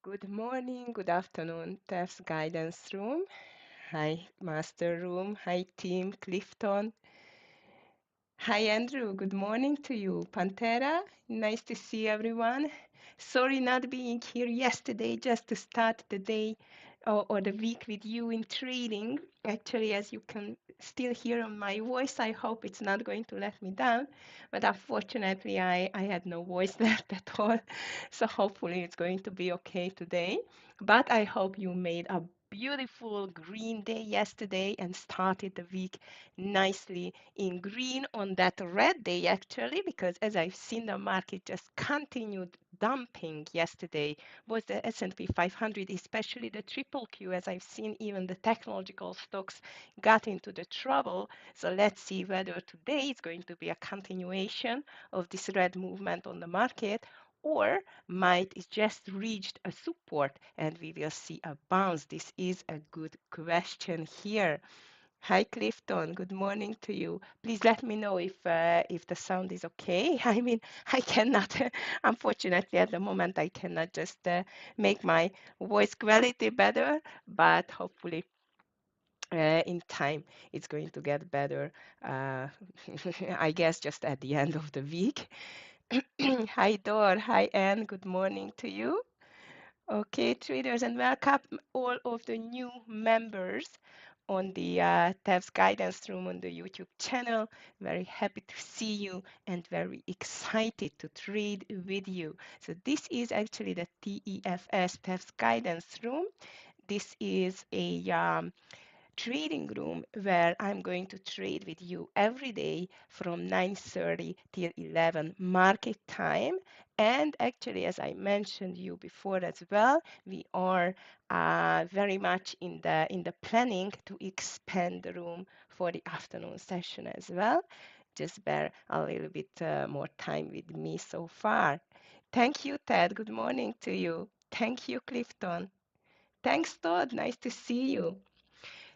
Good morning, good afternoon, TEFS Guidance Room. Hi, Master Room. Hi, Team Clifton. Hi, Andrew. Good morning to you. Pantera, nice to see everyone. Sorry not being here yesterday just to start the day or the week with you in trading. Actually, as you can still hear on my voice, I hope it's not going to let me down. But unfortunately, I had no voice left at all. So hopefully it's going to be okay today. But I hope you made a beautiful green day yesterday and started the week nicely in green on that red day actually, because as I've seen the market just continued dumping yesterday, was the S&P 500, especially the triple Q, as I've seen even the technological stocks got into the trouble. So let's see whether today is going to be a continuation of this red movement on the market, or might it just reached a support and we will see a bounce. This is a good question here. Hi, Clifton. Good morning to you. Please let me know if the sound is okay. I mean, I cannot, unfortunately, at the moment, I cannot just make my voice quality better, but hopefully in time it's going to get better. Uh, I guess just at the end of the week. Hi, Dor. Hi, Anne. Good morning to you. Okay, traders, and welcome all of the new members on the TEFS Guidance Room on the YouTube channel. Very happy to see you and very excited to trade with you. So this is actually the TEFS TEFS Guidance Room. This is a trading room where I'm going to trade with you every day from 9:30 till 11 market time. And actually, as I mentioned you before as well, we are very much in the planning to expand the room for the afternoon session as well. Just bear a little bit more time with me so far. Thank you, Ted. Good morning to you. Thank you, Clifton. Thanks, Todd. Nice to see you.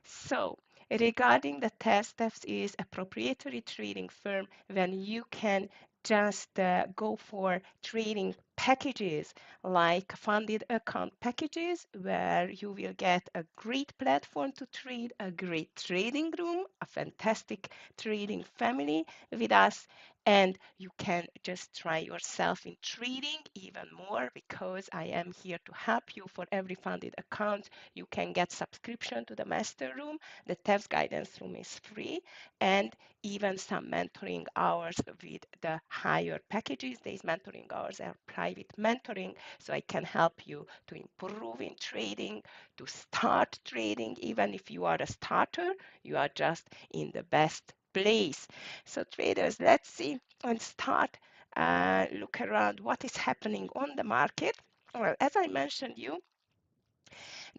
So, regarding the TEFS is a proprietary trading firm when you can just go for trading packages like funded account packages where you will get a great platform to trade, a great trading room, a fantastic trading family with us, and you can just try yourself in trading even more because I am here to help you. For every funded account you can get subscription to the master room. The TEFS guidance room is free, and even some mentoring hours with the higher packages. These mentoring hours are private mentoring, so I can help you to improve in trading, to start trading. Even if you are a starter, you are just in the best place. So traders, let's see and start look around what is happening on the market. Well, as I mentioned you,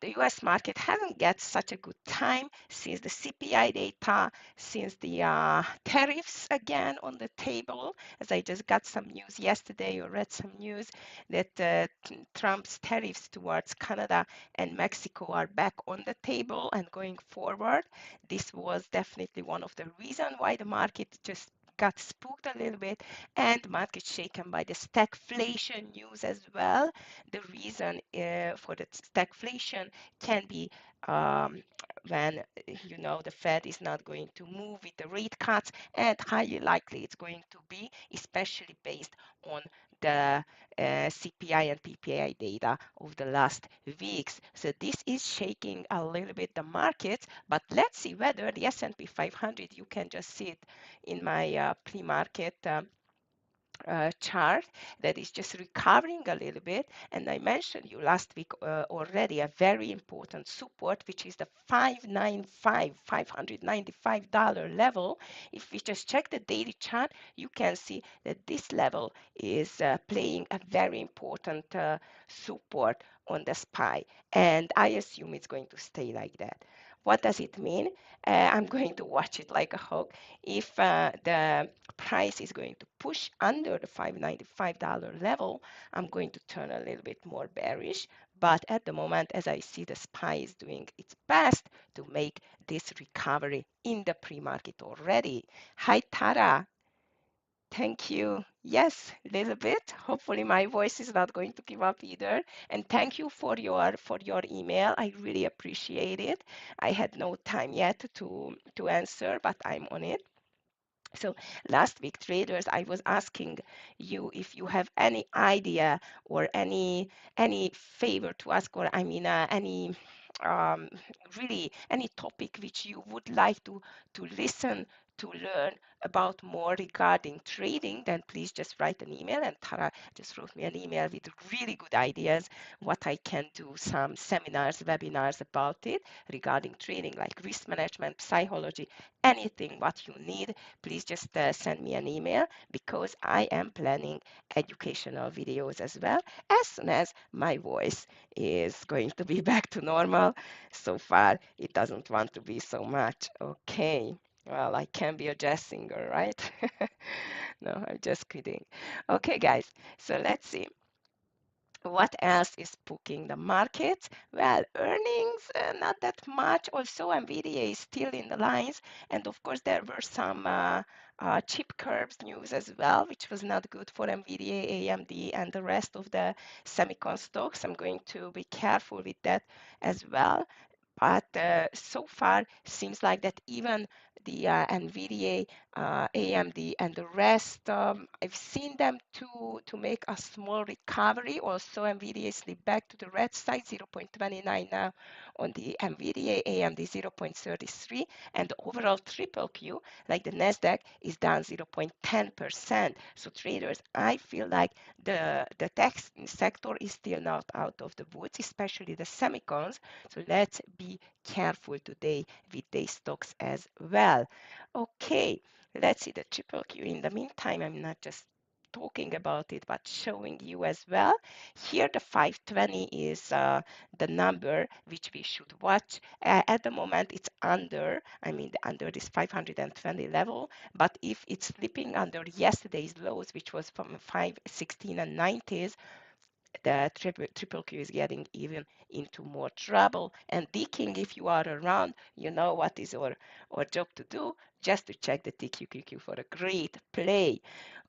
the US market hasn't get such a good time since the CPI data, since the tariffs again on the table, as I just got some news yesterday or read some news that Trump's tariffs towards Canada and Mexico are back on the table and going forward. This was definitely one of the reasons why the market just got spooked a little bit, and market shaken by the stagflation news as well. The reason for the stagflation can be when the Fed is not going to move with the rate cuts, and highly likely it's going to be, especially based on the CPI and PPI data of the last weeks. So this is shaking a little bit the markets, but let's see whether the S&P 500, you can just see it in my pre-market chart, that is just recovering a little bit. And I mentioned you last week already a very important support, which is the $595 level. If we just check the daily chart, you can see that this level is playing a very important support on the SPY. And I assume it's going to stay like that. What does it mean? I'm going to watch it like a hawk. If the price is going to push under the $595 level, I'm going to turn a little bit more bearish. But at the moment, as I see, the SPY is doing its best to make this recovery in the pre-market already. Hi, Tara. Thank you. Yes, a little bit. Hopefully my voice is not going to give up either. And thank you for your email. I really appreciate it. I had no time yet to answer, but I'm on it. So last week, traders, I was asking you if you have any idea or any favor to ask, or I mean any um, really any topic which you would like to listen to learn about more regarding trading, then please just write an email. And Tara just wrote me an email with really good ideas what I can do, some seminars, webinars about it regarding trading, like risk management, psychology, anything what you need. Please just send me an email because I am planning educational videos as well as soon as my voice is going to be back to normal. So far, it doesn't want to be so much. Okay. Well, I can be a jazz singer, right? No, I'm just kidding. Okay, guys. So let's see. What else is spooking the markets? Well, earnings, not that much. Also, NVIDIA is still in the lines. And of course, there were some chip curves news as well, which was not good for NVIDIA, AMD, and the rest of the semicon stocks. I'm going to be careful with that as well. But so far, seems like that even the NVIDIA, AMD, and the rest, I've seen them to make a small recovery. Also, NVIDIA slipped back to the red side, 0.29 now on the NVIDIA, AMD 0.33, and the overall triple Q, like the Nasdaq, is down 0.10%. So traders, I feel like the tech sector is still not out of the woods, especially the semicons. So let's be careful today with these stocks as well. Okay, let's see the triple Q. In the meantime, I'm not just talking about it, but showing you as well. Here, the 520 is the number which we should watch. At the moment, it's under, I mean, under this 520 level. But if it's slipping under yesterday's lows, which was from 516 and 90s, the triple Q is getting even into more trouble. And Deking, if you are around, you know what is our job to do, just to check the TQQQ for a great play.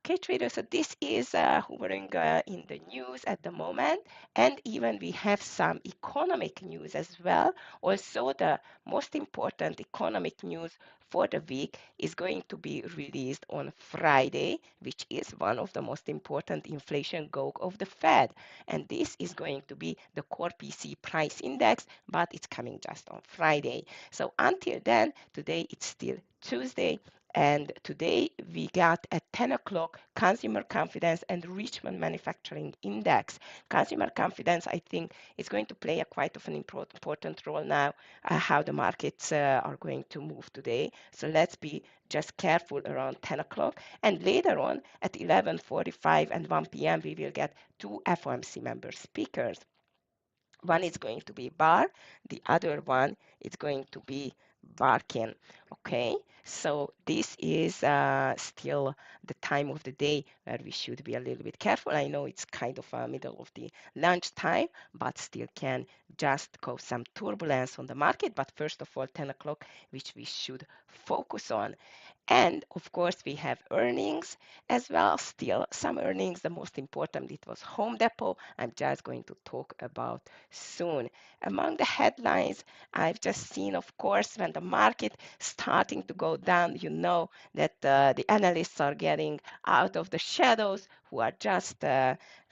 Okay, traders, so this is hovering in the news at the moment. And even we have some economic news as well. Also, the most important economic news for the week is going to be released on Friday, which is one of the most important inflation goal of the Fed. And this is going to be the core PC price index, but it's coming just on Friday. So until then, today it's still Tuesday. And today we got at 10 o'clock consumer confidence and Richmond manufacturing index. Consumer confidence, I think, is going to play a quite of an important role now, how the markets are going to move today. So let's be just careful around 10 o'clock. And later on at 11:45 and 1 p.m., we will get two FOMC member speakers. One is going to be Bar, the other one is going to be Barkin. Okay, so this is still the time of the day where we should be a little bit careful. I know it's kind of middle of the lunch time, but still can just cause some turbulence on the market. But first of all, 10 o'clock, which we should focus on. And of course, we have earnings as well. Still, some earnings. The most important, it was Home Depot. I'm just going to talk about soon. Among the headlines, I've just seen, of course, when the market starting to go down, you know that the analysts are getting out of the shadows, who are just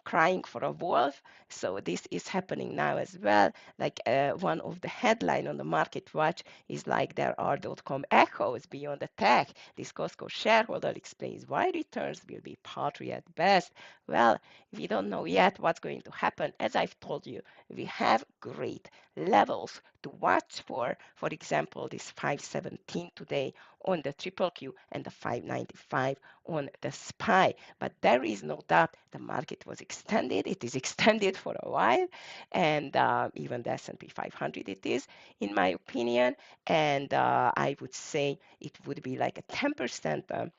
crying for a wolf. So this is happening now as well. Like one of the headline on the market watch is like there are .com echoes beyond the tech. This Costco shareholder explains why returns will be patchy at best. Well, we don't know yet what's going to happen. As I've told you, we have great levels to watch for. For example, this 517 today on the triple Q and the 595 on the SPY. But there is no doubt the market was extended. It is extended for a while, and even the S&P 500 it is, in my opinion. And I would say it would be like a 10%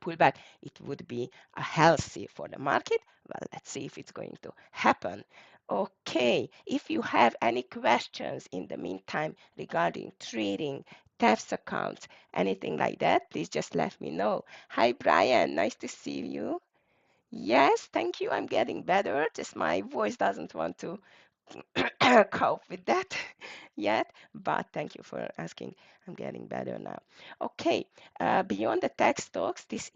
pullback. It would be healthy for the market. Well, let's see if it's going to happen. Okay, if you have any questions in the meantime regarding trading, TEFS accounts, anything like that, please just let me know. Hi, Brian. Nice to see you. Yes, thank you. I'm getting better. Just my voice doesn't want to cope with that yet, but thank you for asking. I'm getting better now. Okay, beyond the tech stocks, this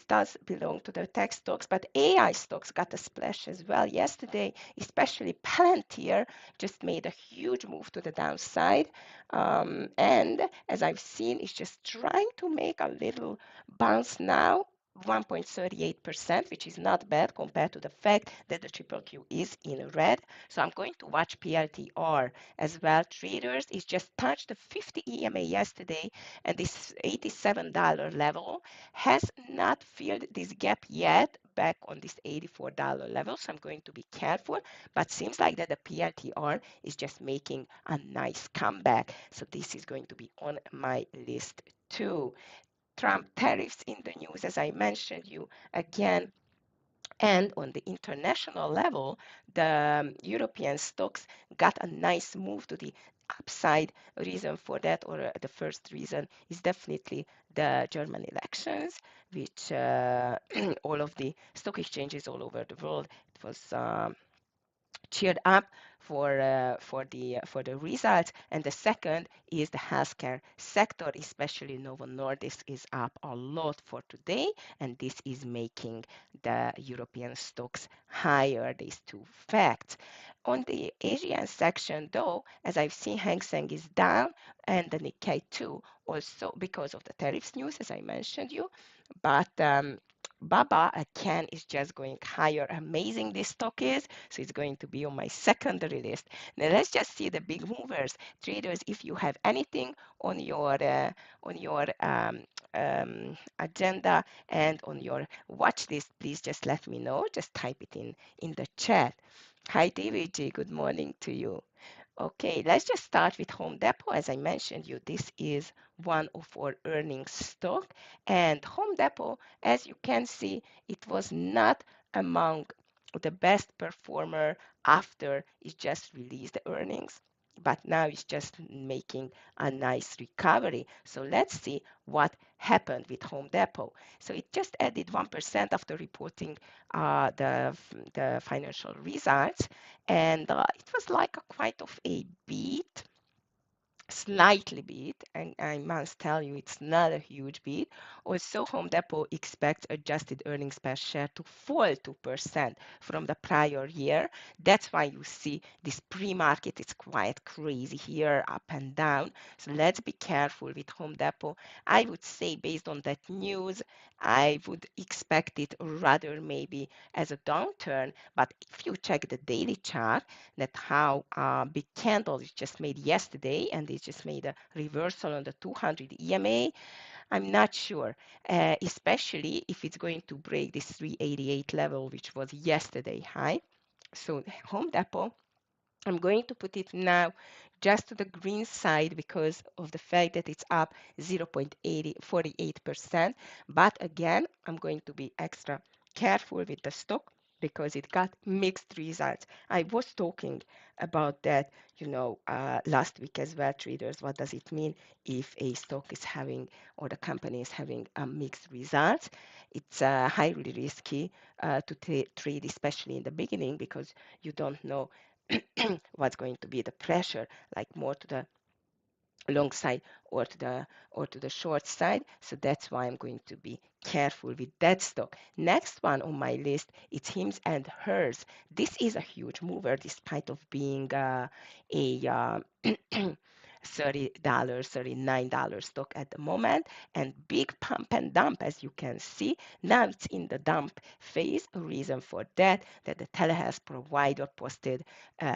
does belong to the tech stocks, but AI stocks got a splash as well yesterday. Especially Palantir just made a huge move to the downside, and as I've seen, it's just trying to make a little bounce now. 1.38%, which is not bad compared to the fact that the triple Q is in red. So I'm going to watch PLTR as well. Traders, it just touched the 50 EMA yesterday, and this $87 level has not filled this gap yet back on this $84 level. So I'm going to be careful, but seems like that the PLTR is just making a nice comeback. So this is going to be on my list too. Trump tariffs in the news, as I mentioned you again. And on the international level, the European stocks got a nice move to the upside. Reason for that, or the first reason, is definitely the German elections, which all of the stock exchanges all over the world, it was cheered up for the results. And the second is the healthcare sector, especially Novo Nordisk is up a lot for today, and this is making the European stocks higher. These two facts. On the Asian section, though, as I've seen, Hang Seng is down, and the Nikkei too, also because of the tariffs news, as I mentioned you. But Baba again is just going higher. Amazing this stock is. So it's going to be on my secondary list. Now let's just see the big movers. Traders, if you have anything on your agenda and on your watch list, please just let me know. Just type it in the chat. Hi David G, good morning to you. Okay, let's just start with Home Depot. As I mentioned you, this is one of our earnings stock. And Home Depot, as you can see, it was not among the best performer after it just released the earnings. But now it's just making a nice recovery. So let's see what happened with Home Depot. So it just added 1% after reporting the financial results, and it was like a quite of a beat, slightly beat, and I must tell you it's not a huge beat. Also, Home Depot expects adjusted earnings per share to fall 2% from the prior year. That's why you see this pre-market is quite crazy here, up and down. So let's be careful with Home Depot. I would say based on that news, I would expect it rather maybe as a downturn. But if you check the daily chart, that how big candle is just made yesterday, and it just made a reversal on the 200 EMA. I'm not sure, especially if it's going to break this 388 level, which was yesterday high. So Home Depot, I'm going to put it now just to the green side because of the fact that it's up 0.48%. But again, I'm going to be extra careful with the stock because it got mixed results. I was talking about that, last week as well, traders. What does it mean if a stock is having or the company is having a mixed results? It's highly risky to trade, especially in the beginning, because you don't know what's going to be the pressure, like more to the long side or to the short side. So that's why I'm going to be careful with that stock. Next one on my list, it's Hims and Hers. This is a huge mover despite of being a $30, $39 stock at the moment, and big pump and dump, as you can see. Now it's in the dump phase. A reason for that the telehealth provider posted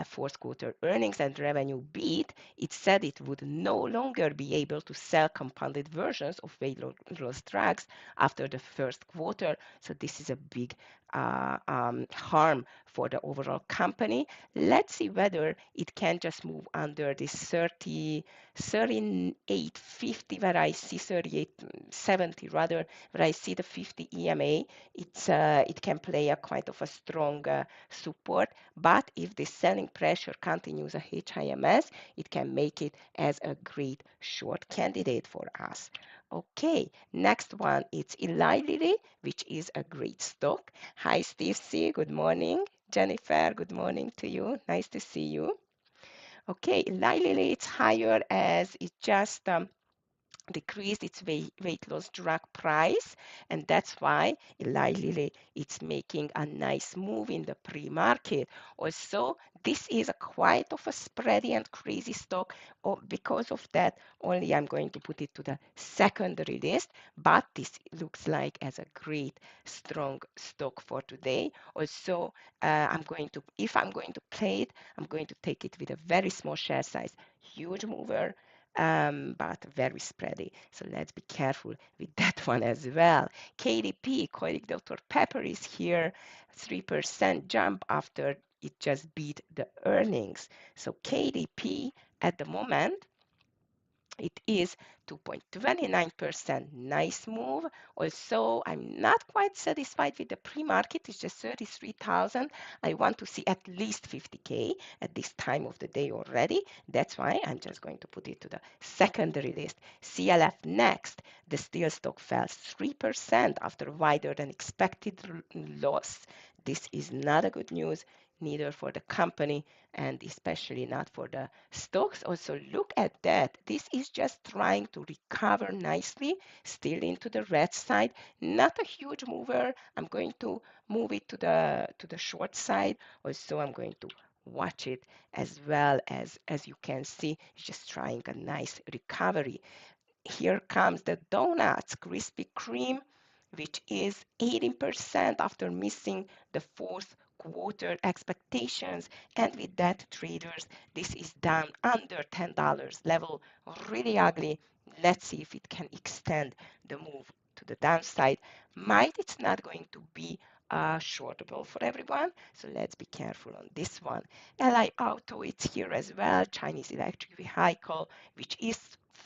fourth quarter earnings and revenue beat. It said it would no longer be able to sell compounded versions of weight loss drugs after the first quarter. So this is a big harm for the overall company. Let's see whether it can just move under this 30 38.50, where I see 38.70 rather, where I see the 50 EMA. It can play a quite of a strong support, but if the selling pressure continues a HIMS, it can make it as a great short candidate for us. Okay, next one, it's Eli Lilly, which is a great stock. Hi, Steve C. Good morning. Jennifer, good morning to you. Nice to see you. Okay, Eli Lilly, it's higher as it just decreased its weight loss drug price, and that's why Eli Lilly it's making a nice move in the pre-market. Also, this is a quite of a spready and crazy stock. Because of that, only I'm going to put it to the secondary list, but this looks like as a great strong stock for today. Also, if I'm going to play it, I'm going to take it with a very small share size. Huge mover, but very spready. So let's be careful with that one as well. KDP, Koenig Dr. Pepper is here, 3% jump after it just beat the earnings. So KDP at the moment, it is 2.29%. Nice move. Also, I'm not quite satisfied with the pre-market. It's just 33,000. I want to see at least 50K at this time of the day already. That's why I'm just going to put it to the secondary list. CLF next. The steel stock fell 3% after wider than expected loss. This is not a good news, neither for the company and especially not for the stocks. Also, look at that. This is just trying to recover nicely, still into the red side. Not a huge mover. I'm going to move it to the short side. Also, I'm going to watch it as well as you can see, just trying a nice recovery. Here comes the donuts, Krispy Kreme, which is 18% after missing the fourth quarter expectations. And with that, traders, this is down under $10 level, really ugly. Let's see if it can extend the move to the downside. Might it's not going to be shortable for everyone, so let's be careful on this one. LI Auto, it's here as well, Chinese electric vehicle, which is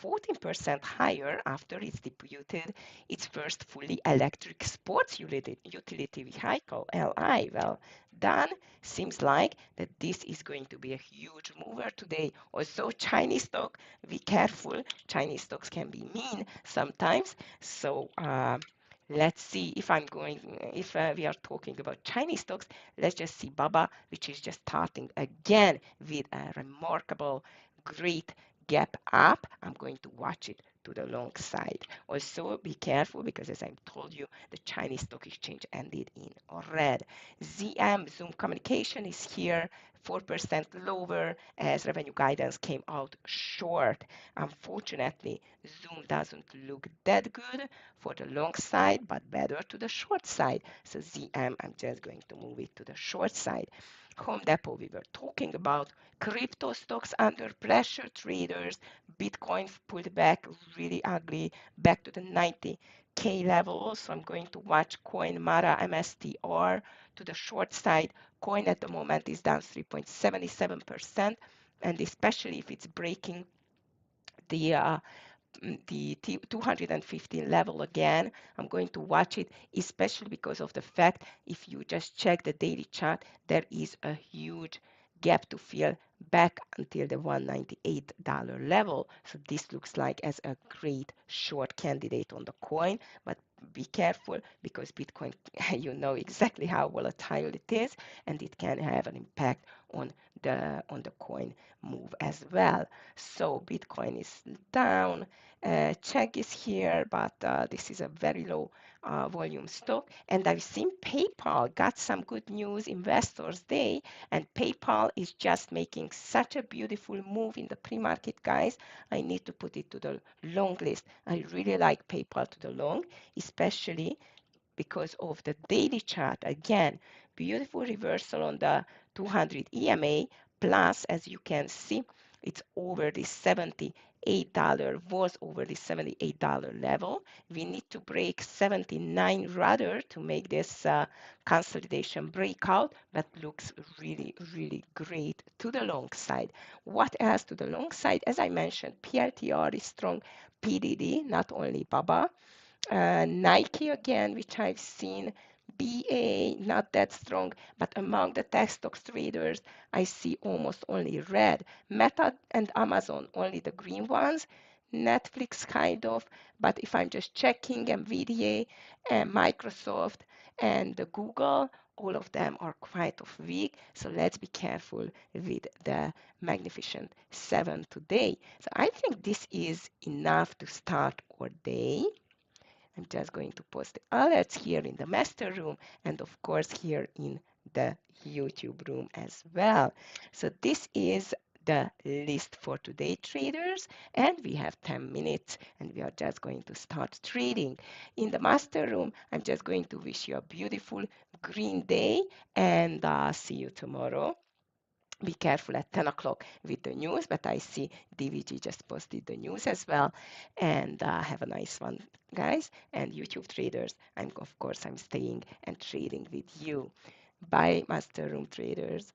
14% higher after it's debuted its first fully electric sports utility vehicle, LI. Well done. Seems like that this is going to be a huge mover today. Also, Chinese stock, be careful. Chinese stocks can be mean sometimes. So let's see if we are talking about Chinese stocks, let's just see Baba, which is just starting again with a remarkable, great gap up. I'm going to watch it to the long side. Also, be careful because as I told you, the Chinese stock exchange ended in red. ZM, Zoom Communication is here, 4% lower as revenue guidance came out short. Unfortunately, Zoom doesn't look that good for the long side, but better to the short side. So ZM, I'm just going to move it to the short side. Home Depot, we were talking about crypto stocks under pressure, traders. Bitcoin pulled back really ugly, back to the 90K level. So I'm going to watch Coin Mara MSTR to the short side. Coin at the moment is down 3.77%, and especially if it's breaking the 215 level again. I'm going to watch it, especially because of the fact if you just check the daily chart, there is a huge gap to fill back until the $198 level. So this looks like as a great short candidate on the coin, but be careful because Bitcoin, you know exactly how volatile it is, and it can have an impact on the coin move as well. So Bitcoin is down. Check is here, but this is a very low volume stock. And I've seen PayPal got some good news Investors Day, and PayPal is just making such a beautiful move in the pre-market, guys. I need to put it to the long list. I really like PayPal to the long, especially because of the daily chart. Again, beautiful reversal on the 200 EMA, plus as you can see, it's over the 70 $78, was over the $78 level. We need to break 79 rather to make this consolidation breakout, but looks really, really great to the long side. What else to the long side? As I mentioned, PLTR is strong, PDD, not only BABA. Nike again, which I've seen, BA not that strong, but among the tech stocks traders, I see almost only red. Meta and Amazon, only the green ones. Netflix kind of, but if I'm just checking NVIDIA and Microsoft and Google, all of them are quite of weak. So let's be careful with the Magnificent Seven today. So I think this is enough to start our day. I'm just going to post the alerts here in the master room and of course here in the YouTube room as well. So this is the list for today, traders, and we have 10 minutes and we are just going to start trading. In the master room, I'm just going to wish you a beautiful green day and see you tomorrow. Be careful at 10 o'clock with the news, but I see DVG just posted the news as well. And have a nice one, guys. And YouTube traders, of course, I'm staying and trading with you. Bye, Master Room traders.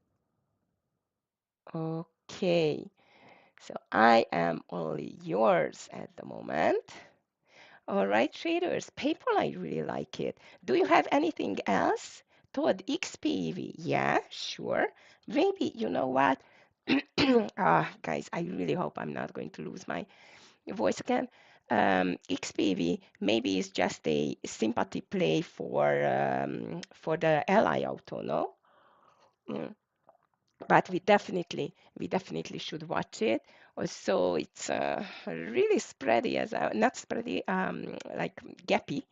Okay, so I am only yours at the moment. All right, traders, PayPal, I really like it. Do you have anything else? Todd, XPEV, yeah, sure. Maybe, you know what? Guys, I really hope I'm not going to lose my voice again. XPV maybe is just a sympathy play for the Ally Auto, no? Mm. But we definitely should watch it. Also, it's really spready as not spready, like gappy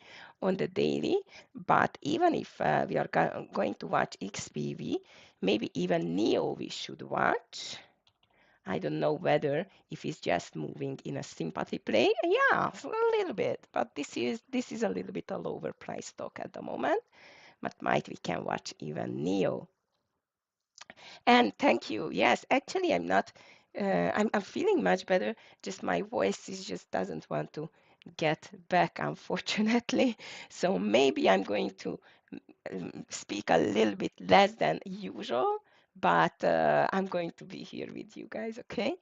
on the daily. But even if we are going to watch XPV, maybe even Neo we should watch. I don't know whether if it's just moving in a sympathy play. Yeah, a little bit, but this is a little bit a lower price stock at the moment. But might we can watch even Neo. And thank you. Yes, actually, I'm not. I'm feeling much better. Just my voice is just doesn't want to get back, unfortunately. So maybe I'm going to speak a little bit less than usual, but I'm going to be here with you guys, okay?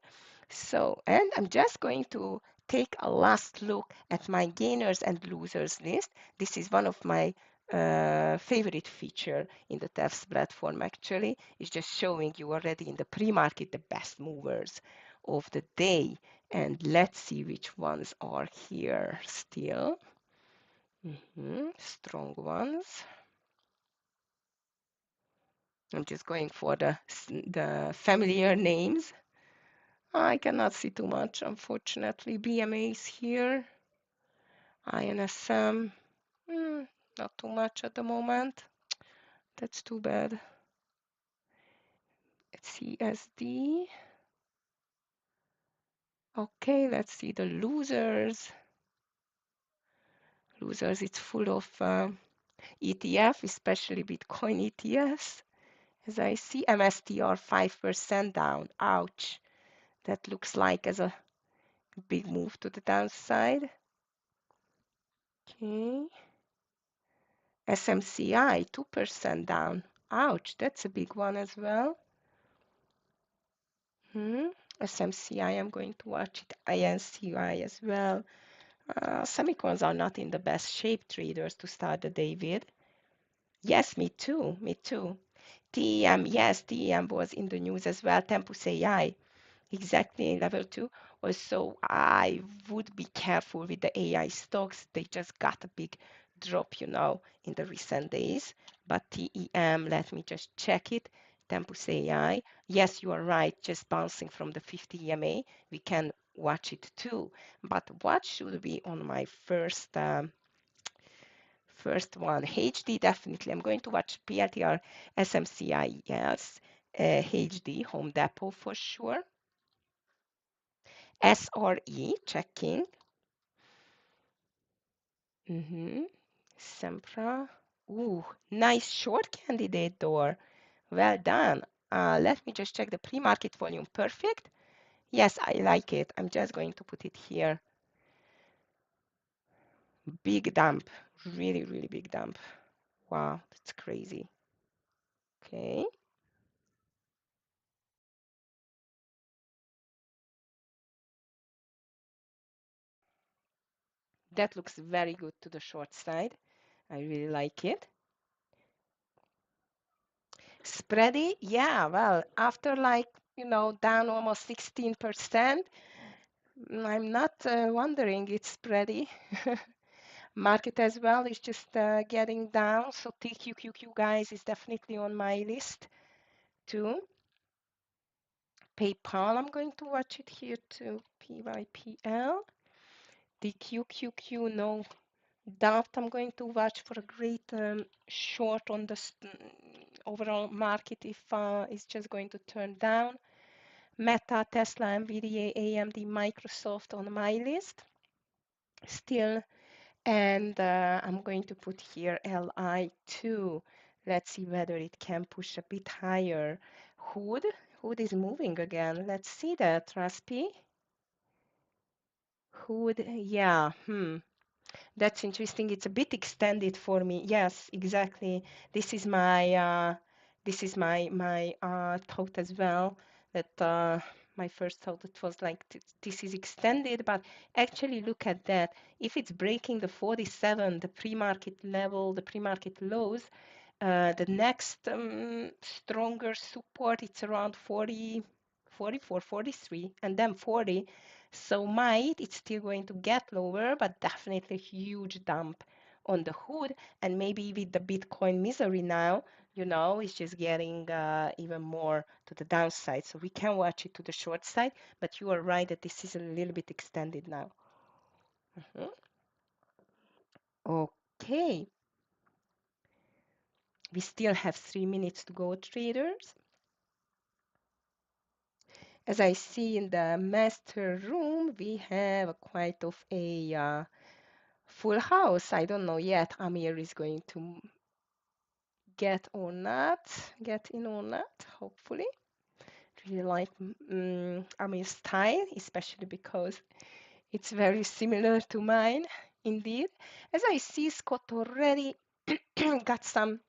So, and I'm just going to take a last look at my gainers and losers list. This is one of my favorite feature in the TEFS platform actually. It's just showing you already in the pre-market the best movers of the day. And let's see which ones are here still. Strong ones. I'm just going for the familiar names. I cannot see too much, unfortunately. BMA is here. INSM, not too much at the moment. That's too bad. CSD. Okay, let's see the losers. Losers, it's full of ETF, especially Bitcoin ETFs. As I see, MSTR 5% down. Ouch. That looks like as a big move to the downside. Okay. SMCI 2% down. Ouch, that's a big one as well. SMCI, I'm going to watch it. INCI as well. Semicons are not in the best shape, traders, to start the day with. Yes, me too, me too. TEM, yes, TEM was in the news as well. Tempus AI, exactly level 2. Also, I would be careful with the AI stocks. They just got a big drop, in the recent days. But TEM, let me just check it. Tempus AI, yes, you are right, just bouncing from the 50 EMA. We can watch it too. But what should be on my first one? HD, definitely. I'm going to watch PLTR, SMCI, yes. HD, Home Depot for sure. SRE, checking. Sempra. Ooh, nice short candidate door. Well done. Let me just check the pre-market volume. Perfect. Yes, I like it. I'm just going to put it here. Big dump. Really, really big dump. Wow, that's crazy. Okay. That looks very good to the short side. I really like it. Spready, yeah, well, after like, down almost 16%, I'm not wondering it's spready. Market as well is just getting down. So TQQQ guys is definitely on my list too. PayPal, I'm going to watch it here too. PYPL. TQQQ, no doubt I'm going to watch for a great short on the overall market if it's just going to turn down. Meta, Tesla, Nvidia, AMD, Microsoft on my list still. And I'm going to put here LI2. Let's see whether it can push a bit higher. Hood, Hood is moving again. Let's see that, Raspi. Hood, yeah, That's interesting. It's a bit extended for me. Yes, exactly. This is my thought as well. That my first thought it was like this is extended, but actually look at that. If it's breaking the 47, the pre-market level, the pre-market lows, the next stronger support it's around 40, 44, 43, and then 40. So might it's still going to get lower, but definitely a huge dump on the hood. And maybe with the Bitcoin misery now, it's just getting even more to the downside. So we can watch it to the short side, but you are right that this is a little bit extended now. Mhm. Okay, we still have 3 minutes to go, traders. As I see in the master room, we have quite of a full house. I don't know yet Amir is going to get in or not, hopefully. Really like Amir's style, especially because it's very similar to mine, indeed. As I see, Scott already got some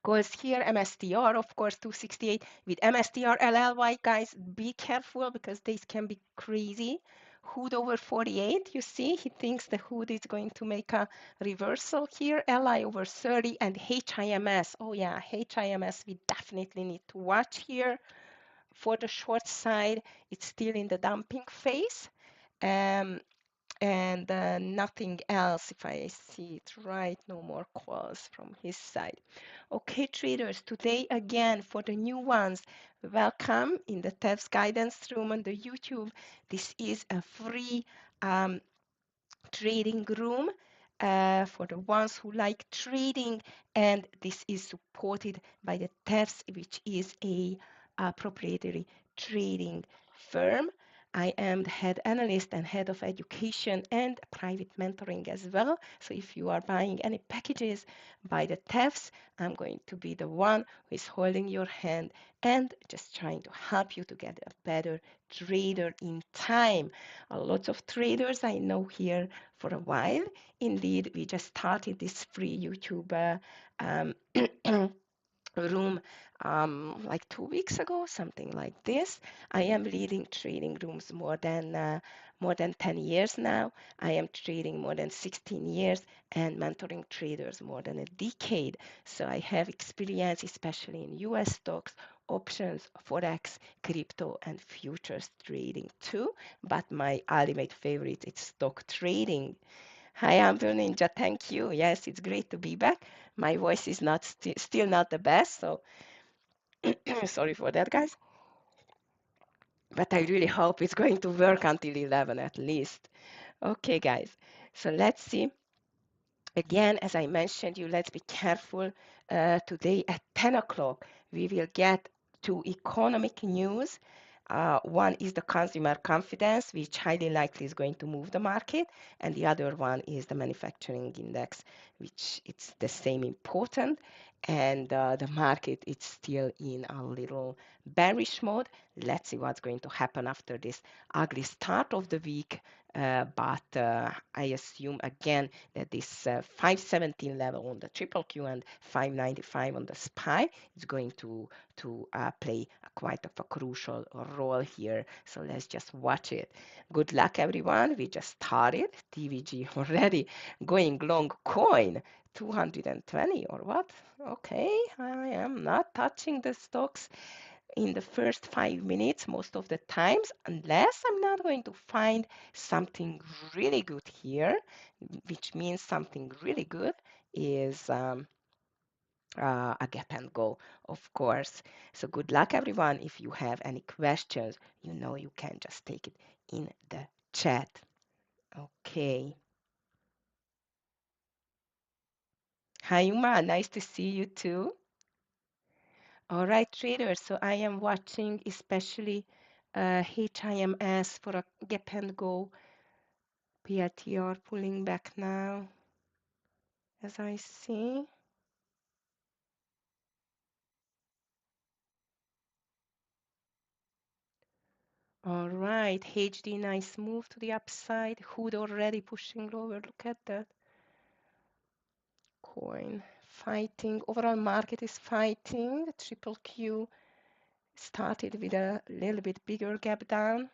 calls here. MSTR, of course, 268 with MSTR LLY, guys, be careful because these can be crazy. Hood over 48, you see, he thinks the hood is going to make a reversal here. LI over 30 and HIMS. Oh yeah, HIMS we definitely need to watch here. For the short side, it's still in the dumping phase. Um, and nothing else if I see it right, no more calls from his side. Okay, traders, today again for the new ones, welcome in the TEFS guidance room on the YouTube. This is a free trading room for the ones who like trading, and this is supported by the TEFS, which is a proprietary trading firm. I am the head analyst and head of education and private mentoring as well. So if you are buying any packages by the TEFS, I'm going to be the one who is holding your hand and just trying to help you to get a better trader in time. A lot of traders I know here for a while. Indeed, we just started this free YouTube room like 2 weeks ago, something like this. I am leading trading rooms more than 10 years now. I am trading more than 16 years and mentoring traders more than a decade. So I have experience, especially in US stocks, options, forex, crypto, and futures trading too. But my ultimate favorite is stock trading. Hi, Amber Ninja. Thank you. Yes, it's great to be back. My voice is not still not the best, so sorry for that, guys. But I really hope it's going to work until 11 at least. Okay, guys. So let's see. Again, as I mentioned you, let's be careful. Today at 10 o'clock, we will get two economic news. One is the consumer confidence, which highly likely is going to move the market, and the other one is the manufacturing index, which it's the same important. and the market is still in a little bearish mode. Let's see what's going to happen after this ugly start of the week. But I assume again that this 517 level on the triple Q and 595 on the SPY is going to play quite of a crucial role here. So let's just watch it. Good luck, everyone. We just started. TVG already going long coin. 220 or what? Okay, I am not touching the stocks in the first 5 minutes most of the times, unless I'm not going to find something really good here, which means something really good is a gap and go, of course. So good luck, everyone. If you have any questions, you know you can just take it in the chat. Okay. Hi, Uma. Nice to see you too. All right, traders. So I am watching especially HIMS for a gap and go. PRTR pulling back now, as I see. All right, HD, nice move to the upside. Hood already pushing lower. Look at that. Coin fighting. Overall market is fighting. Triple Q started with a little bit bigger gap down.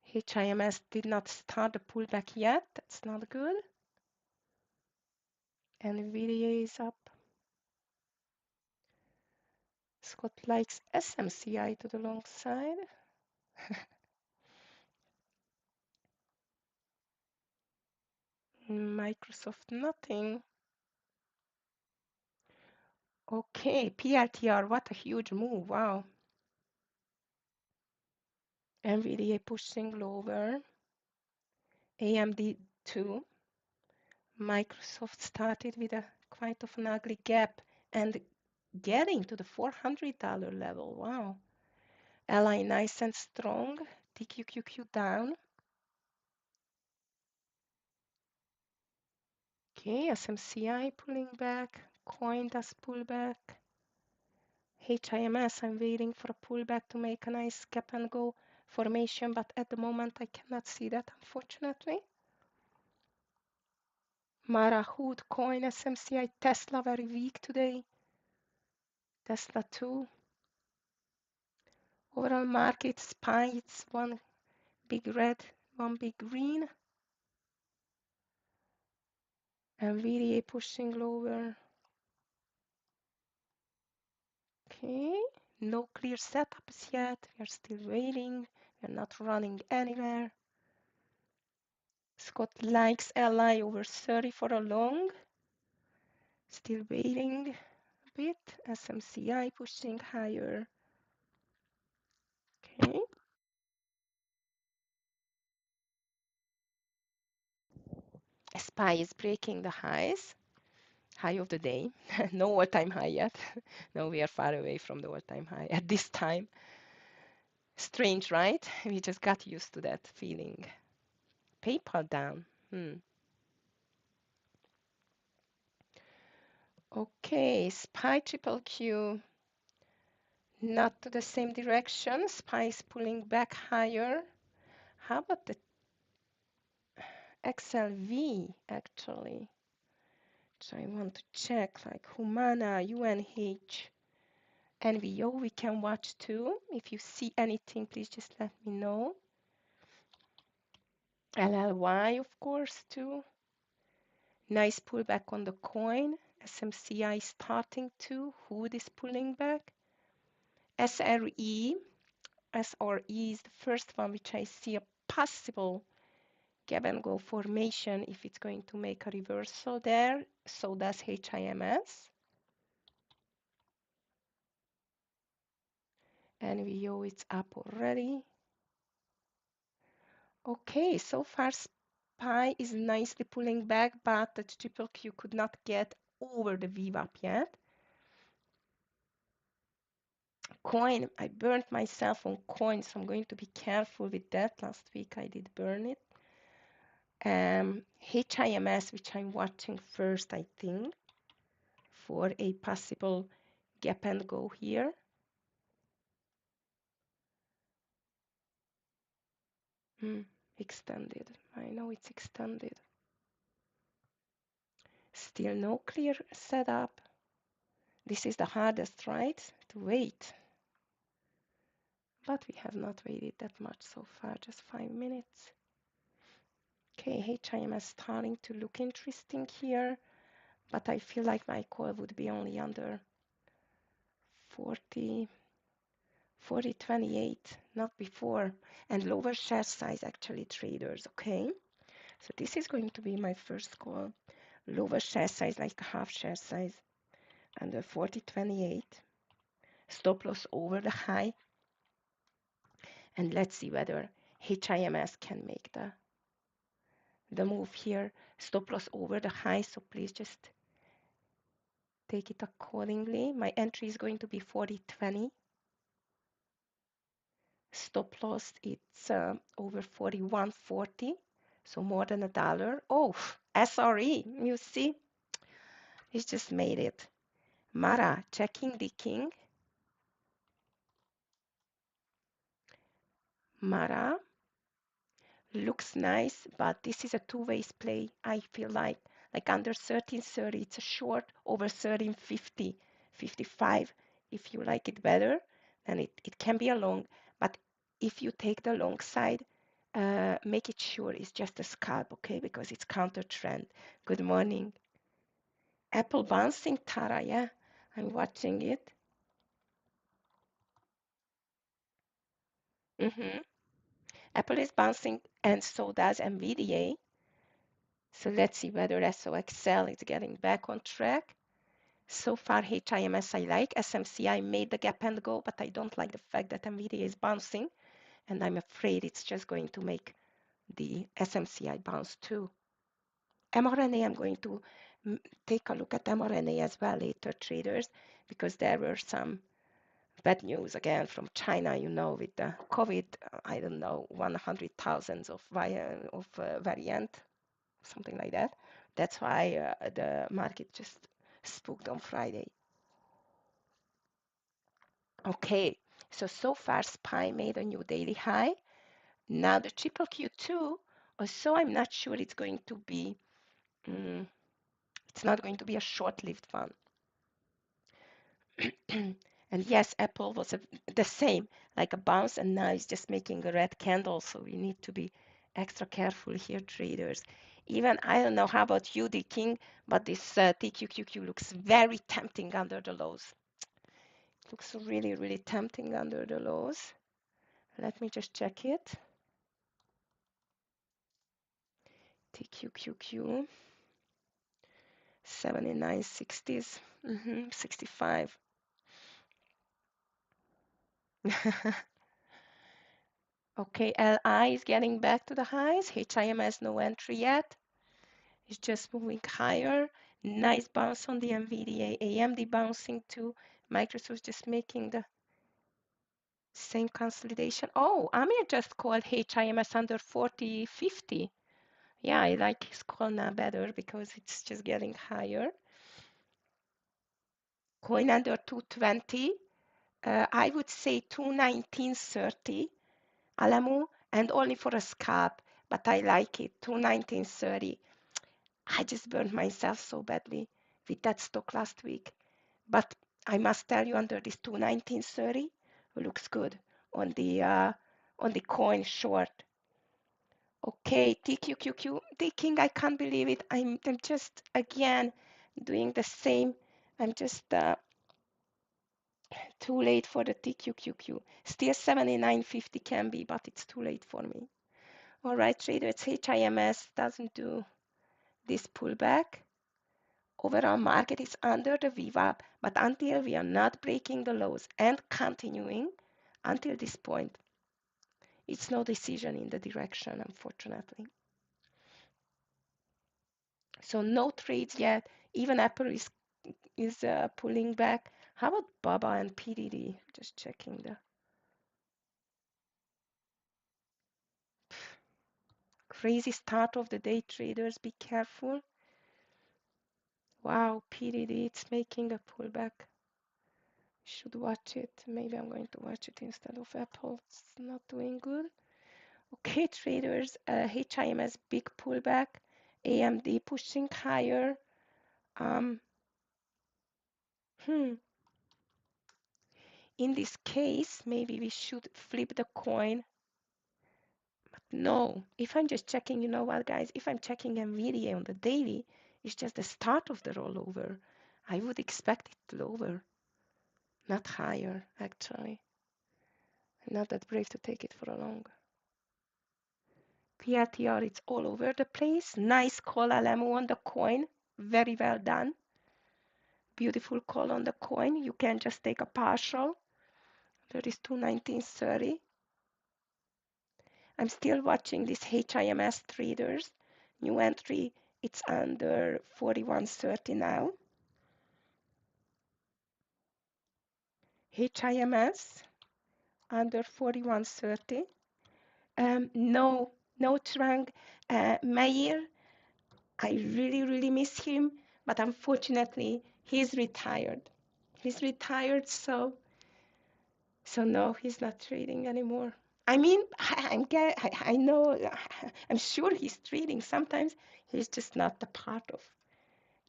HIMS did not start the pullback yet. That's not good. NVIDIA is up. Scott likes SMCI to the long side. Microsoft, nothing. Okay, PRTR, what a huge move. Wow. NVIDIA pushing lower. AMD 2. Microsoft started with a quite of an ugly gap and getting to the $400 level. Wow. LI nice and strong. TQQQ down. Okay, SMCI pulling back. Coin does pull back. HIMS, I'm waiting for a pullback to make a nice gap and go formation, but at the moment I cannot see that, unfortunately. Mara, Hood, Coin, SMCI, Tesla very weak today. Tesla too. Overall market, SPY, it's one big red, one big green. NVIDIA pushing lower. Okay, no clear setups yet. We are still waiting. We are not running anywhere. Scott likes LI over 30 for a long. Still waiting a bit. SMCI pushing higher. Okay. SPY is breaking the highs. High of the day. No all-time high yet. No, we are far away from the all-time high at this time. Strange, right? We just got used to that feeling. PayPal down. Okay, SPY triple Q. Not to the same direction. SPY is pulling back higher. How about the XLV actually? So I want to check like Humana, UNH, NVO we can watch too. If you see anything, please just let me know. LLY, of course, too. Nice pullback on the coin. SMCI starting to. Hood is pulling back. SRE. SRE is the first one which I see a possible gap and go formation if it's going to make a reversal there. So does HIMS. NVO is up already. Okay, so far SPY is nicely pulling back, but the triple Q could not get over the VWAP yet. Coin, I burned myself on coin, so I'm going to be careful with that. Last week I did burn it. HIMS, which I'm watching first, I think, for a possible gap and go here. Extended. I know it's extended. Still no clear setup. This is the hardest, right? To wait. But we have not waited that much so far, just 5 minutes. Okay, HIMS starting to look interesting here, but I feel like my call would be only under 40.28, not before, and lower share size actually traders, okay? So this is going to be my first call. Lower share size, like a half share size, under 40.28. Stop loss over the high. And let's see whether HIMS can make the move here. Stop loss over the high, so please just take it accordingly. My entry is going to be 40.20. Stop loss, it's over 41.40, so more than $1. Oh, SRE, you see, it's just made it. Mara, checking the king. Mara looks nice, but this is a two-way play. I feel like under 13.30, it's a short, over 13.50, 55. If you like it better, then it can be a long. But if you take the long side, make it sure it's just a scalp, okay? Because it's counter trend. Good morning. Apple bouncing, Tara, yeah, I'm watching it. Apple is bouncing, and so does NVIDIA. So let's see whether SOXL is getting back on track. So far, HIMS I like. SMCI made the gap and go, but I don't like the fact that NVIDIA is bouncing, and I'm afraid it's just going to make the SMCI bounce too. mRNA, I'm going to take a look at mRNA as well later, traders, because there were some bad news again from China, with the COVID, I don't know, 100,000 of variant, something like that. That's why the market just spooked on Friday. Okay, so far SPY made a new daily high. Now the triple Q2, so I'm not sure it's going to be, it's not going to be a short-lived one. And yes, Apple was the same, like a bounce, and now it's just making a red candle, so we need to be extra careful here, traders. Even, I don't know how about you, the king, but this TQQQ looks very tempting under the lows. It looks really, really tempting under the lows. Let me just check it. TQQQ, 79.60s, 65. Okay, LI is getting back to the highs. HIM has no entry yet. It's just moving higher. Nice bounce on the NVIDIA. AMD bouncing too. Microsoft just making the same consolidation. Oh, Amir just called HIMS under 40.50. Yeah, I like his call now better because it's just getting higher. Coin under 220. I would say 219.30. Alamu, and only for a scalp, but I like it. 219.30. I just burned myself so badly with that stock last week. But I must tell you, under this 219.30, looks good on the coin short. Okay, TQQQ, taking, I can't believe it. I'm just again doing the same. I'm just too late for the TQQQ. Still 79.50 can be, but it's too late for me. All right, traders, HIMS doesn't do this pullback. Overall market is under the VWAP, but until we are not breaking the lows and continuing until this point, it's no decision in the direction, unfortunately. So no trades yet. Even Apple is pulling back. How about BABA and PDD? Just checking the crazy start of the day, traders. Be careful. Wow, PDD, it's making a pullback. Should watch it. Maybe I'm going to watch it instead of Apple. It's not doing good. Okay, traders, HIMS big pullback, AMD pushing higher. Um, hmm. In this case, maybe we should flip the coin. But no, if I'm just checking, you know what, guys? If I'm checking NVIDIA on the daily, it's just the start of the rollover. I would expect it lower, not higher, actually. I'm not that brave to take it for a long. PRTR, it's all over the place. Nice call, Alamo, on the coin. Very well done. Beautiful call on the coin. You can just take a partial. There is 219.30. I'm still watching this HIMS traders. New entry, it's under 41.30 now. HIMS under 41.30. No, no Trang. Meir, I really, really miss him, but unfortunately, he's retired. He's retired, so no, he's not trading anymore. I mean, I know, I'm sure he's trading. Sometimes he's just not a part of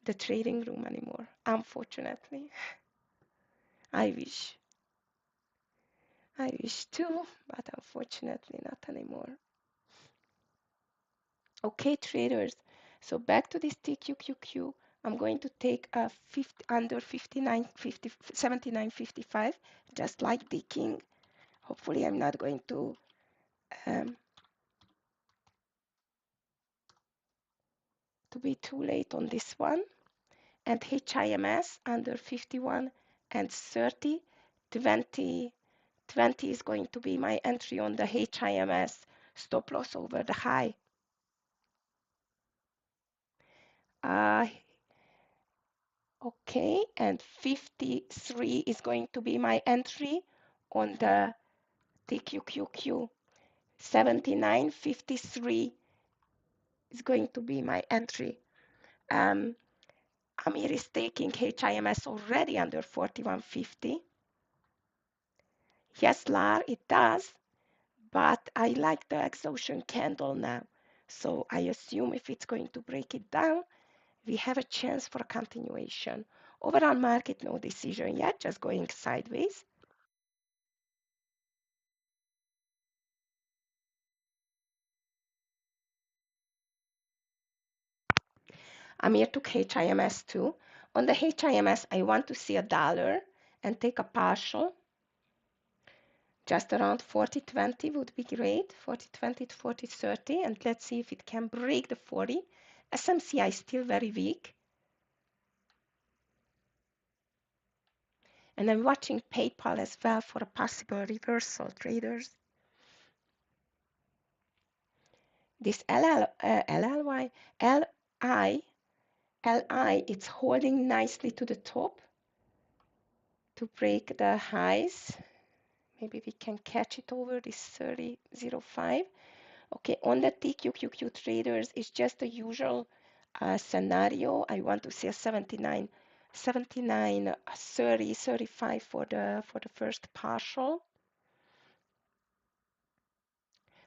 the trading room anymore, unfortunately. I wish. I wish too, but unfortunately not anymore. Okay, traders. So back to this TQQQ. I'm going to take a 50, under 59, 50, 79.55, just like the king. Hopefully, I'm not going to be too late on this one. And HIMS under 51 and 30, 20, 20 is going to be my entry on the HIMS, stop loss over the high. Uh, okay, and 53 is going to be my entry on the TQQQ. 79.53 is going to be my entry. Amir is taking HIMS already under 41.50. Yes, Lar, it does, but I like the exhaustion candle now. So I assume if it's going to break it down, we have a chance for a continuation. Overall market, no decision yet, just going sideways. Amir took HIMS too. On the HIMS, I want to see $1 and take a partial. Just around 40.20 would be great, 40.20 to 40.30, and let's see if it can break the 40. SMCI is still very weak. And I'm watching PayPal as well for a possible reversal, traders. This LLY, LI, it's holding nicely to the top to break the highs. Maybe we can catch it over this 30.05. Okay, on the TQQQ traders, it's just the usual scenario. I want to see a 79, 30, 35 for the first partial.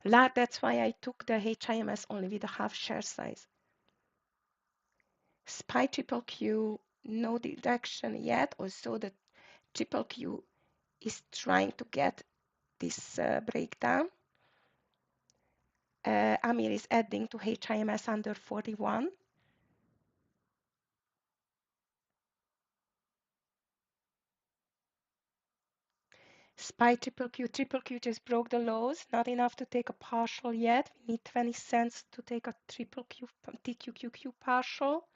That's why I took the HIMS only with a half share size. SPY triple Q, no deduction yet. Also, the triple Q is trying to get this breakdown. Amir is adding to HIMS under 41. SPY triple Q just broke the lows, not enough to take a partial yet. We need 20 cents to take a triple Q, TQQQ partial.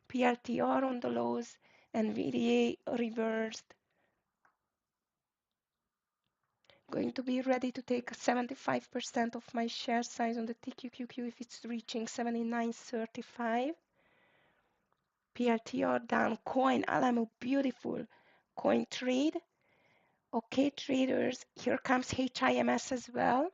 PRTR on the lows, NVDA reversed. Going to be ready to take 75% of my share size on the TQQQ if it's reaching 79.35. PRTR down, coin, Alamo, beautiful. Coin trade. Okay, traders, here comes HIMS as well.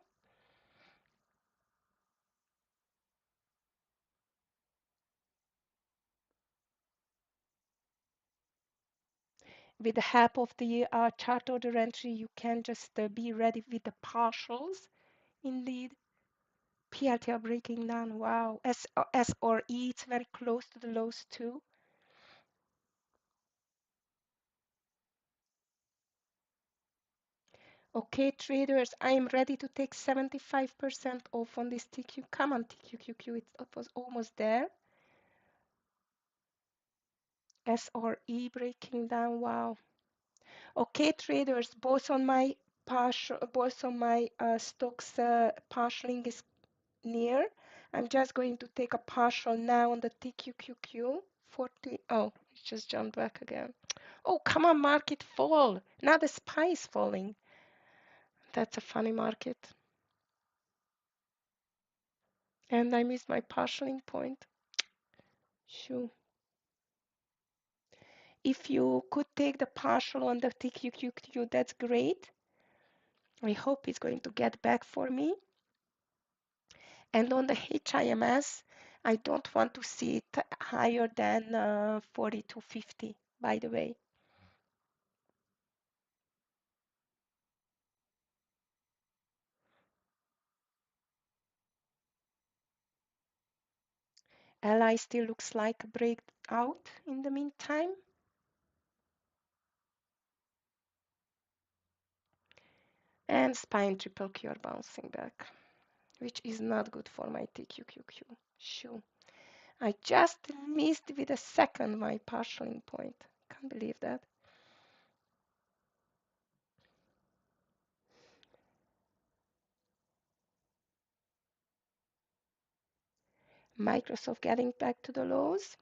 With the help of the chart order entry, you can just be ready with the partials. Indeed, PLT are breaking down. Wow. S or E, it's very close to the lows too. Okay, traders, I am ready to take 75% off on this TQ. Come on, TQQQ, it was almost there. S or E breaking down. Wow. Okay, traders, both on my stocks partialing is near. I'm just going to take a partial now on the TQQQ 40. Oh, it just jumped back again. Oh, come on, market fall. Now the SPY is falling. That's a funny market. And I missed my partialing point. Shoo. If you could take the partial on the TQQQ, that's great. I hope it's going to get back for me. And on the HIMS, I don't want to see it higher than 42.50, by the way. LI still looks like a breakout in the meantime. And SPY triple Q are bouncing back, which is not good for my TQQQ. Shoo. I just missed with a second my partialing point. Can't believe that. Microsoft getting back to the lows.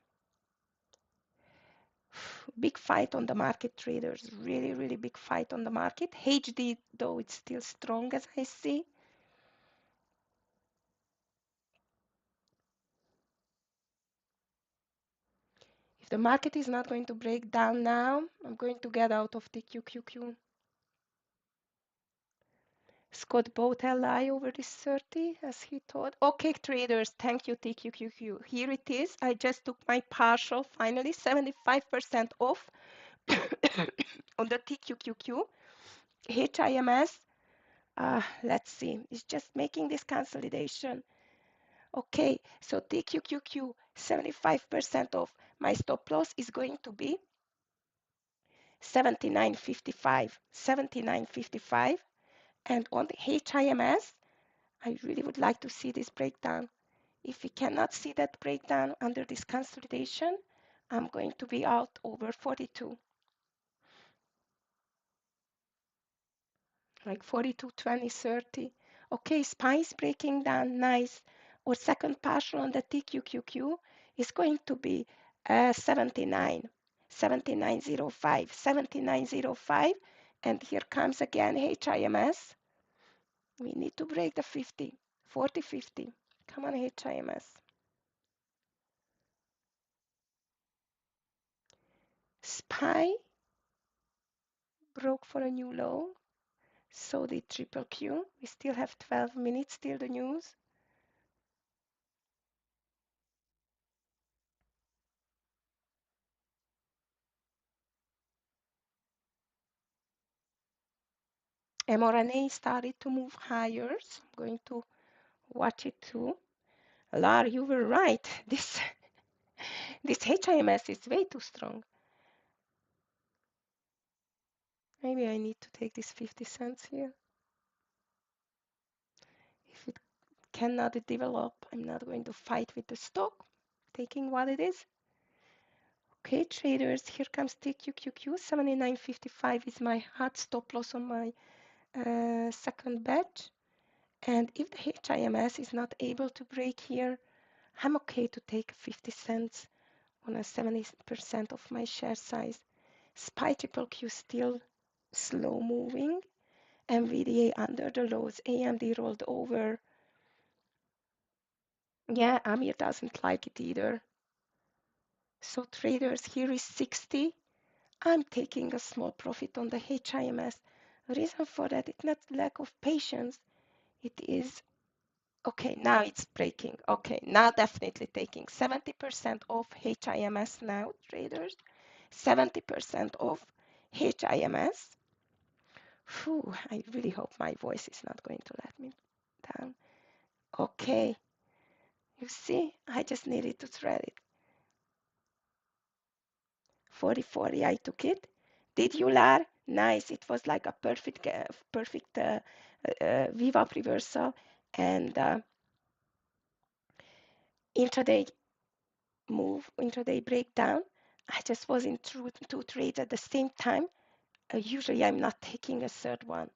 Big fight on the market, traders. Really, really big fight on the market. HD, though, it's still strong as I see. If the market is not going to break down now, I'm going to get out of the QQQ. Scott bought LI over this 30 as he thought. Okay, traders, thank you, TQQQ. Here it is. I just took my partial, finally, 75% off on the TQQQ. HIMS, let's see, it's just making this consolidation. Okay, so TQQQ, 75% off. My stop loss is going to be 79.55, 79.55. And on the HIMS, I really would like to see this breakdown. If we cannot see that breakdown under this consolidation, I'm going to be out over 42. Like 42, 20, 30. Okay, SPY is breaking down, nice. Our second partial on the TQQQ is going to be 79, 79.05, 79.05. And here comes again HIMS. We need to break the 50, 40, 50. Come on, HIMS. SPY broke for a new low. So did triple Q. We still have 12 minutes till the news. mRNA started to move higher, so I'm going to watch it too. Lar, you were right. This HIMS is way too strong. Maybe I need to take this 50 cents here. If it cannot develop, I'm not going to fight with the stock, taking what it is. Okay, traders, here comes TQQQ. 79.55 is my hard stop loss on my second batch. And if the HIMS is not able to break here, I'm okay to take 50 cents on a 70% of my share size. SPY triple Q still slow moving. NVDA under the lows. AMD rolled over. Yeah, Amir doesn't like it either. So traders, here is 60. I'm taking a small profit on the HIMS. Reason for that, it's not lack of patience. It is, okay, now it's breaking. Okay, now definitely taking 70% off HIMS now, traders. 70% off HIMS. Phew, I really hope my voice is not going to let me down. Okay, you see, I just needed to thread it. 40-40, I took it. Did you, Lar? Nice. It was like a perfect VWAP reversal and intraday move, intraday breakdown. I just was in two trades at the same time. Usually I'm not taking a third one.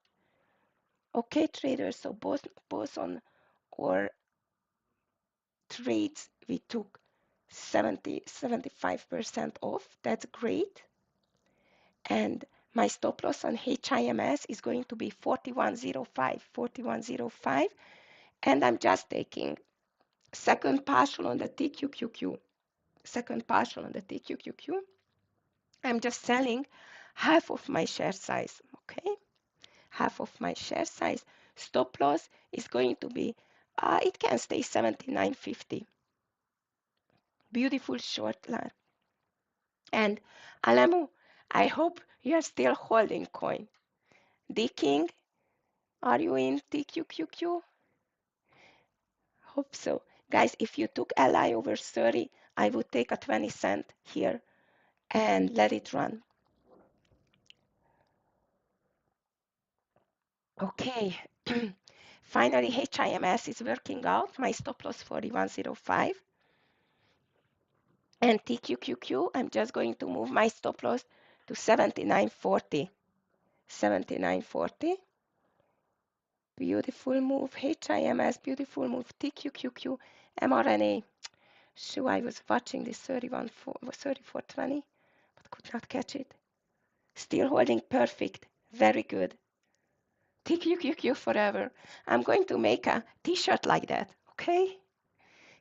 Okay, traders, so both on our trades we took 75% off. That's great. And my stop loss on HIMS is going to be 41.05, and I'm just taking second partial on the TQQQ. Second partial on the TQQQ. I'm just selling half of my share size, okay? Half of my share size. Stop loss is going to be, it can stay 79.50. Beautiful short line. And Alamu, I hope you are still holding coin. D King, are you in TQQQ? Hope so. Guys, if you took LI over 30, I would take a 20 cent here and let it run. Okay. Finally, HIMS is working out. My stop loss 41.05. And TQQQ, I'm just going to move my stop loss to 79.40. 79.40. Beautiful move. HIMS, beautiful move. TQQQ, mRNA. Sure, I was watching this 34.20, but could not catch it. Still holding perfect. Very good. TQQQ forever. I'm going to make a t-shirt like that, okay?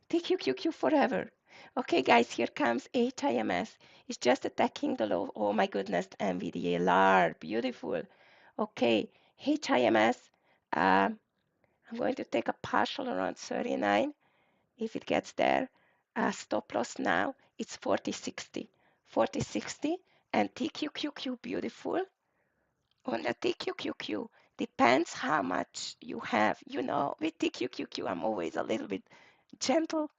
TQQQ forever. Okay, guys, here comes HIMS. It's just attacking the low. Oh my goodness, NVDA, LAR, beautiful. Okay, HIMS. I'm going to take a partial around 39 if it gets there. Stop loss now, it's 40.60. 40.60 and TQQQ, beautiful. On the TQQQ, depends how much you have. You know, with TQQQ, I'm always a little bit gentle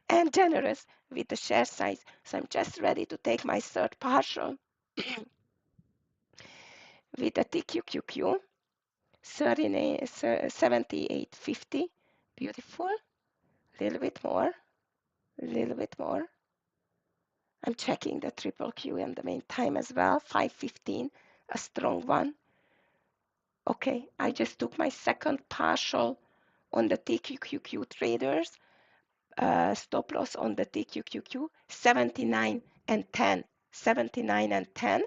and generous with the share size. So I'm just ready to take my third partial with the TQQQ, 78.50. Beautiful. A little bit more. A little bit more. I'm checking the triple Q in the meantime as well. 5.15, a strong one. Okay, I just took my second partial on the TQQQ traders. Stop loss on the TQQQ, 79 and 10. 79 and 10.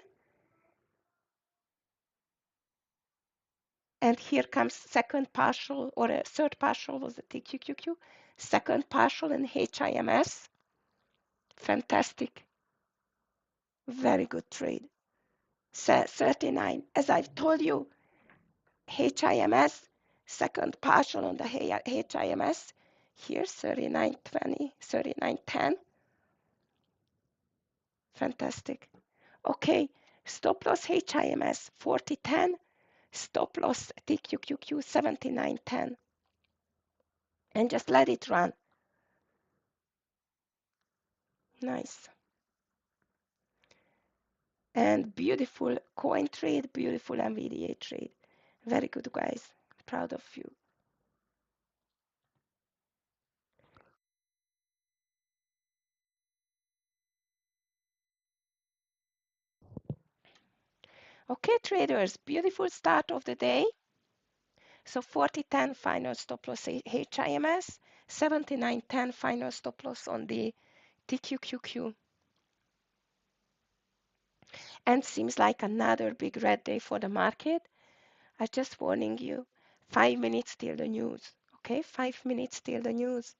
And here comes second partial, or a third partial was the TQQQ. Second partial in HIMS. Fantastic. Very good trade. 39. As I've told you, HIMS, second partial on the HIMS. Here, 39.20, 39.10. Fantastic. Okay, stop loss HIMS 40.10, stop loss TQQQ 79.10. And just let it run. Nice. And beautiful coin trade, beautiful NVDA trade. Very good, guys. Proud of you. Okay, traders, beautiful start of the day. So 40.10 final stop loss HIMS, 79.10 final stop loss on the TQQQ. And seems like another big red day for the market. I'm just warning you, 5 minutes till the news. Okay, 5 minutes till the news.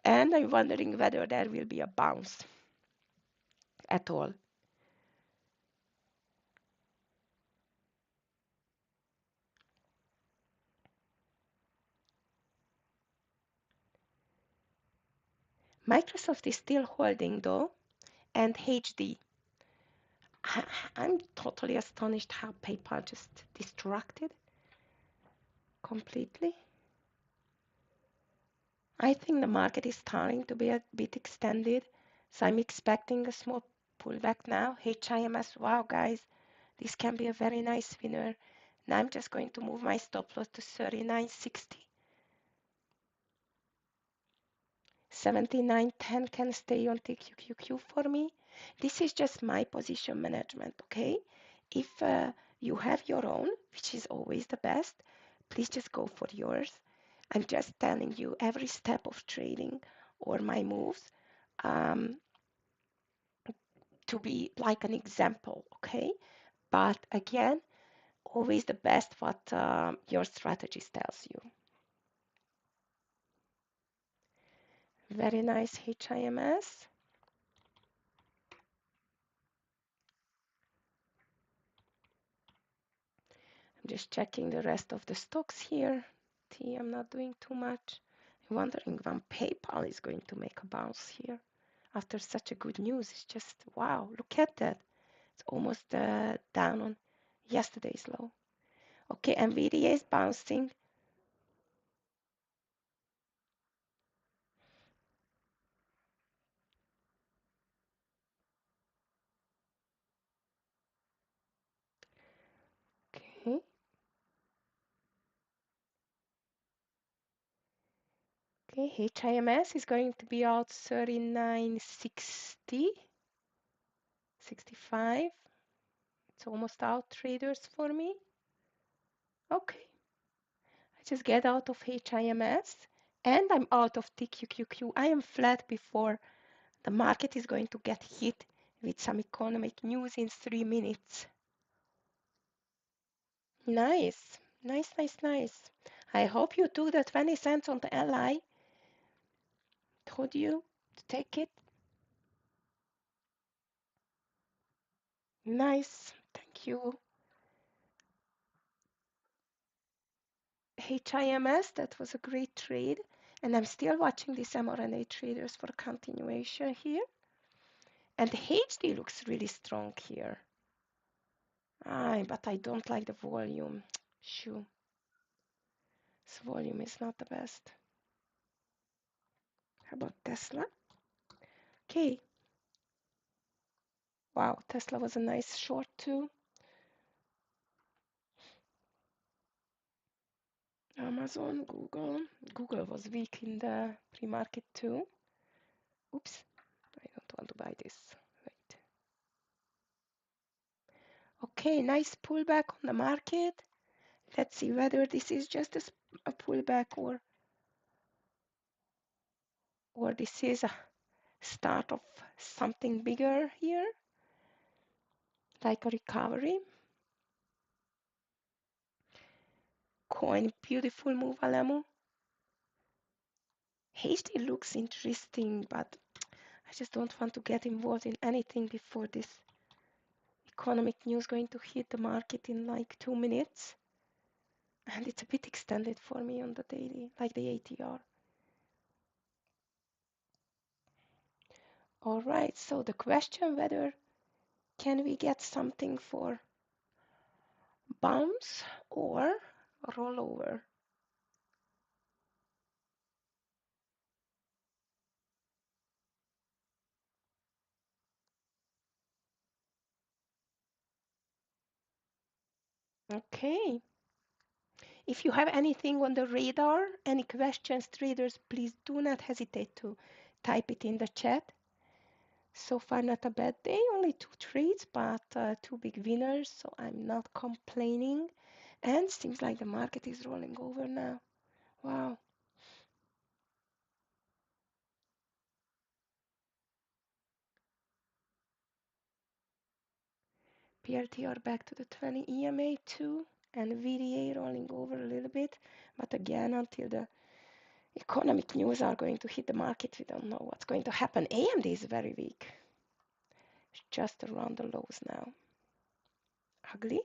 And I'm wondering whether there will be a bounce at all. Microsoft is still holding though, and HD. I'm totally astonished how PayPal just distracted completely. I think the market is starting to be a bit extended, so I'm expecting a small pullback now. HIMS, wow, guys, this can be a very nice winner. Now I'm just going to move my stop loss to 39.60. 79.10 can stay on TQQQ for me. This is just my position management, okay? If you have your own, which is always the best, please just go for yours. I'm just telling you every step of trading or my moves um, to be like an example, okay? But again, always the best what your strategist tells you. Very nice HIMS. I'm just checking the rest of the stocks here. I'm not doing too much. I'm wondering when PayPal is going to make a bounce here. After such a good news, it's just, wow, look at that. It's almost down on yesterday's low. Okay, NVIDIA is bouncing. Okay. Okay, HIMS is going to be out 39.60, 65. It's almost out, traders, for me. Okay. I just get out of HIMS and I'm out of TQQQ. I am flat before the market is going to get hit with some economic news in 3 minutes. Nice, nice, nice, nice. I hope you took the 20 cents on the LI. Told you to take it. Nice, thank you. HIMS, that was a great trade. And I'm still watching these mRNA traders for continuation here. And the HD looks really strong here. But I don't like the volume. Shoo. This volume is not the best. How about Tesla? Okay. Wow, Tesla was a nice short too. Amazon, Google. Google was weak in the pre-market too. Oops, I don't want to buy this. Wait. Okay, nice pullback on the market. Let's see whether this is just a pullback or this is a start of something bigger here, like a recovery. Coin, beautiful move, Alamo. HD looks interesting, but I just don't want to get involved in anything before this economic news going to hit the market in like 2 minutes. And it's a bit extended for me on the daily, like the ATR. All right, so the question whether can we get something for bounce or rollover? Okay. If you have anything on the radar, any questions, traders, please do not hesitate to type it in the chat. So far, not a bad day, only 2 trades, but 2 big winners, so I'm not complaining. And seems like the market is rolling over now. Wow. PRTR back to the 20 EMA too, and VDA rolling over a little bit. But again, until the economic news are going to hit the market, we don't know what's going to happen. AMD is very weak. It's just around the lows now. Ugly.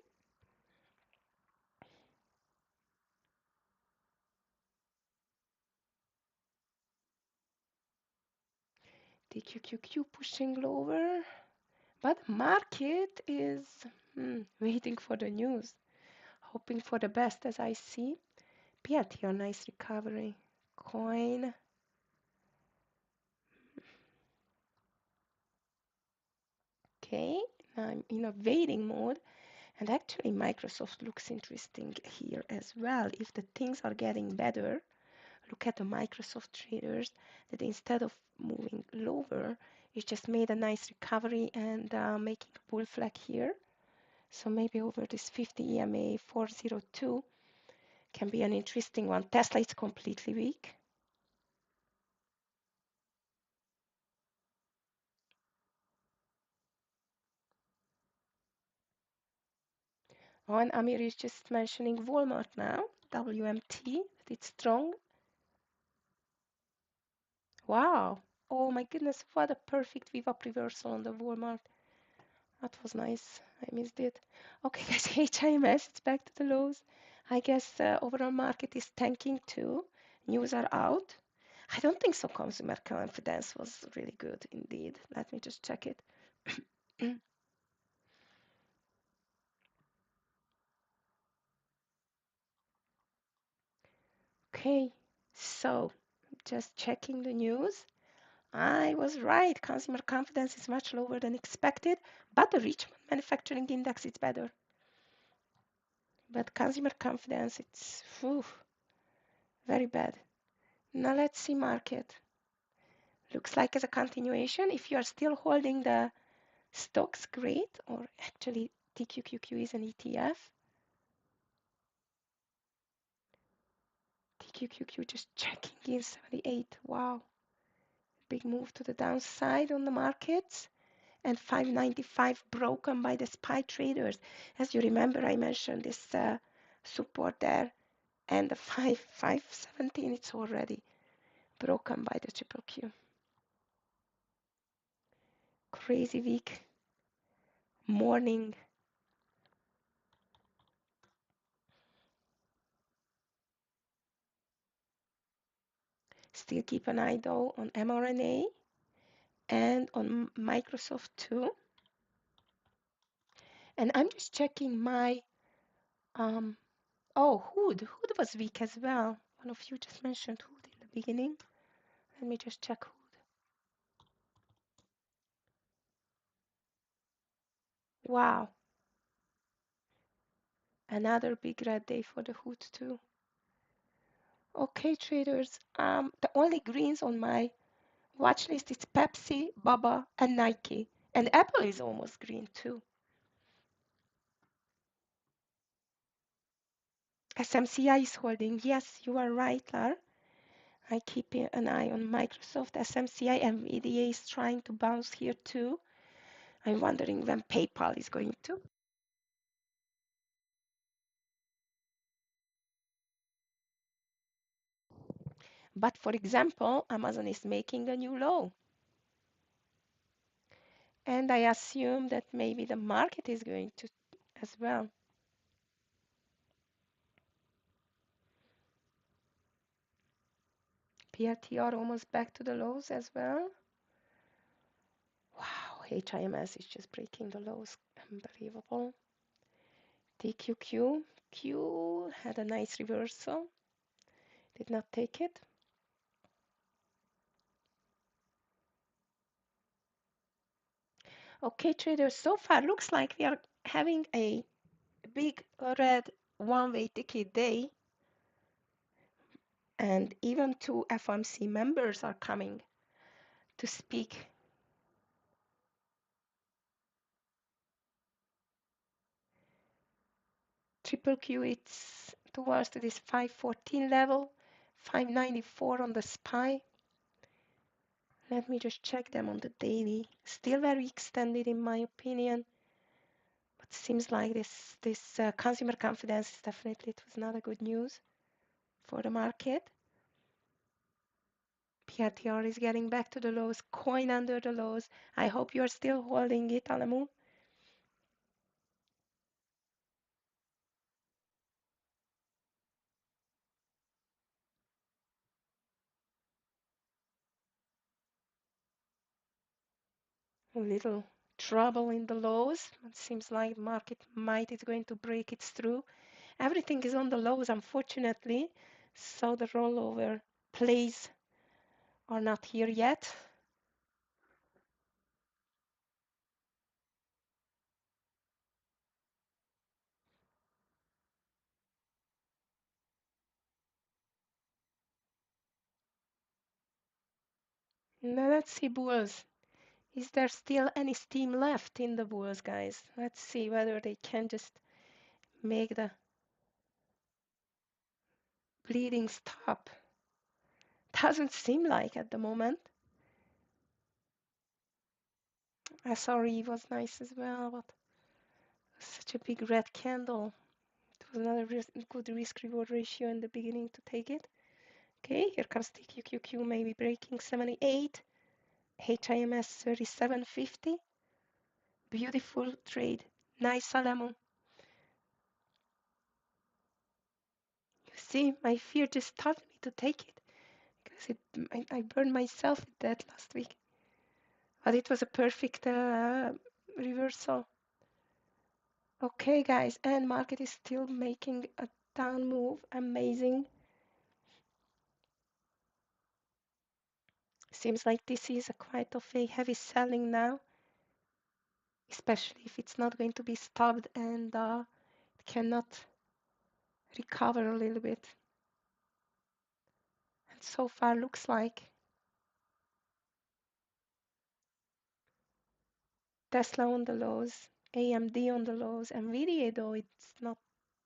TQQQ pushing lower, But market is waiting for the news, hoping for the best as I see. PRT, nice recovery. Coin. Okay, I'm in a waiting mode. And actually, Microsoft looks interesting here as well. If the things are getting better, look at the Microsoft traders that instead of moving lower, it just made a nice recovery and making a bull flag here. So maybe over this 50 EMA 402 can be an interesting one. Tesla is completely weak. Oh, and Amir is just mentioning Walmart now, WMT, that it's strong. Wow. Oh my goodness, what a perfect VWAP reversal on the Walmart. That was nice. I missed it. Okay, guys, HIMS, it's back to the lows. I guess overall market is tanking too. News are out. I don't think so. Consumer confidence was really good indeed. Let me just check it. Okay, so just checking the news. I was right. Consumer confidence is much lower than expected, but the Richmond Manufacturing Index is better. But consumer confidence, it's very bad. Now let's see market. Looks like as a continuation. If you are still holding the stocks, great. Or actually, TQQQ is an ETF. TQQQ just checking in 78. Wow. Big move to the downside on the markets. And 595 broken by the SPY traders. As you remember, I mentioned this support there. And the 517, it's already broken by the triple Q. Crazy week. Morning. Still keep an eye though on mRNA and on Microsoft too. And I'm just checking my Hood was weak as well. One of you just mentioned Hood in the beginning. Let me just check Hood. Wow, another big red day for the Hood too. Okay, traders. The only greens on my watch list is Pepsi, Baba, and Nike. And Apple is almost green too. SMCI is holding. Yes, you are right, Lar. I keep an eye on Microsoft, SMCI, NVIDIA is trying to bounce here too. I'm wondering when PayPal is going to. But for example, Amazon is making a new low. And I assume that maybe the market is going to as well. PRTR almost back to the lows as well. Wow, HIMS is just breaking the lows. Unbelievable. TQQ. Q had a nice reversal. Did not take it. Okay, traders, so far looks like we are having a big red one-way ticket day, and even two FOMC members are coming to speak. Triple Q, it's towards this 514 level, 594 on the SPY. Let me just check them on the daily. Still very extended in my opinion, but seems like this consumer confidence is definitely, it was not a good news for the market. PRTR is getting back to the lows, coin under the lows. I hope you're still holding it, Alamu. A little trouble in the lows. It seems like market might is going to break its through. Everything is on the lows, unfortunately. So the rollover plays are not here yet. Now let's see bulls. Is there still any steam left in the bulls, guys? Let's see whether they can just make the bleeding stop. Doesn't seem like at the moment. SRE was nice as well, but such a big red candle. It was not a good risk-reward ratio in the beginning to take it. Okay, here comes the QQQ, maybe breaking 78. HIMS 3750. Beautiful trade. Nice lemon. You see, my fear just stopped me to take it because I burned myself with that last week. But it was a perfect reversal. Okay, guys, and market is still making a down move. Amazing. Seems like this is a quite of a heavy selling now, especially if it's not going to be stopped and it cannot recover a little bit. And so far looks like Tesla on the lows, AMD on the lows, Nvidia though it's not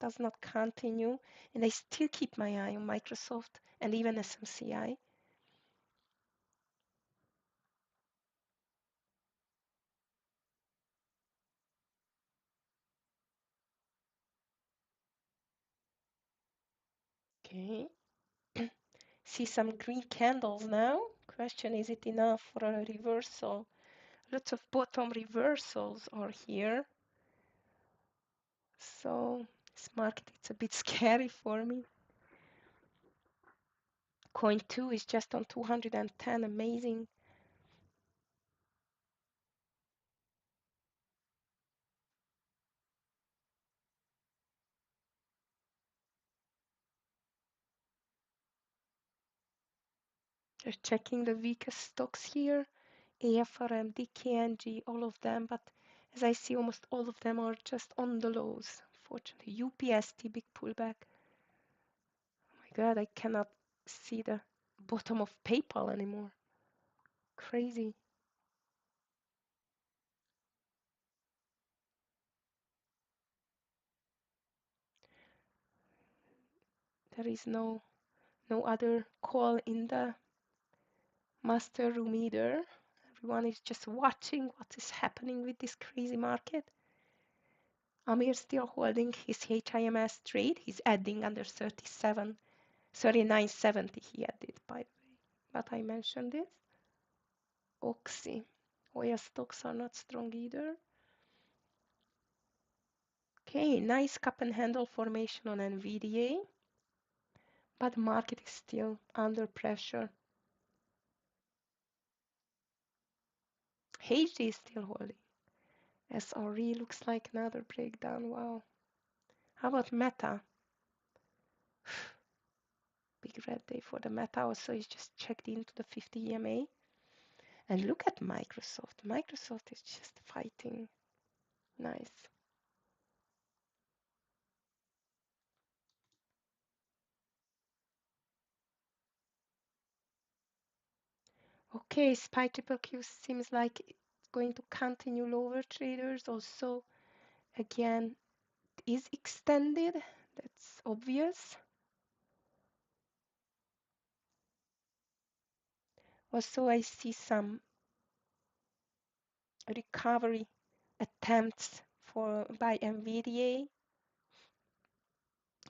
does not continue, and I still keep my eye on Microsoft and even SMCI. Okay, see some green candles now. Question, is it enough for a reversal? Lots of bottom reversals are here. So this market, it's a bit scary for me. Coin 2 is just on 210, amazing. Just checking the weakest stocks here. AFRM, DKNG, all of them, but as I see, almost all of them are just on the lows. Fortunately, UPST, big pullback. Oh my God, I cannot see the bottom of PayPal anymore. Crazy. There is no other call in the master room either. Everyone is just watching what is happening with this crazy market. Amir still holding his HIMS trade. He's adding under 39.70 he added, by the way. But I mentioned it. Oxy. Oil stocks are not strong either. Okay, nice cup and handle formation on NVDA. But market is still under pressure. HD is still holding. SRE looks like another breakdown. Wow. How about Meta? Big red day for the Meta. Also is just checked into the 50 EMA. And look at Microsoft. Microsoft is just fighting. Nice. Okay, SPY triple Q seems like it's going to continue lower traders. Also, again, is extended. That's obvious. Also, I see some recovery attempts by NVDA.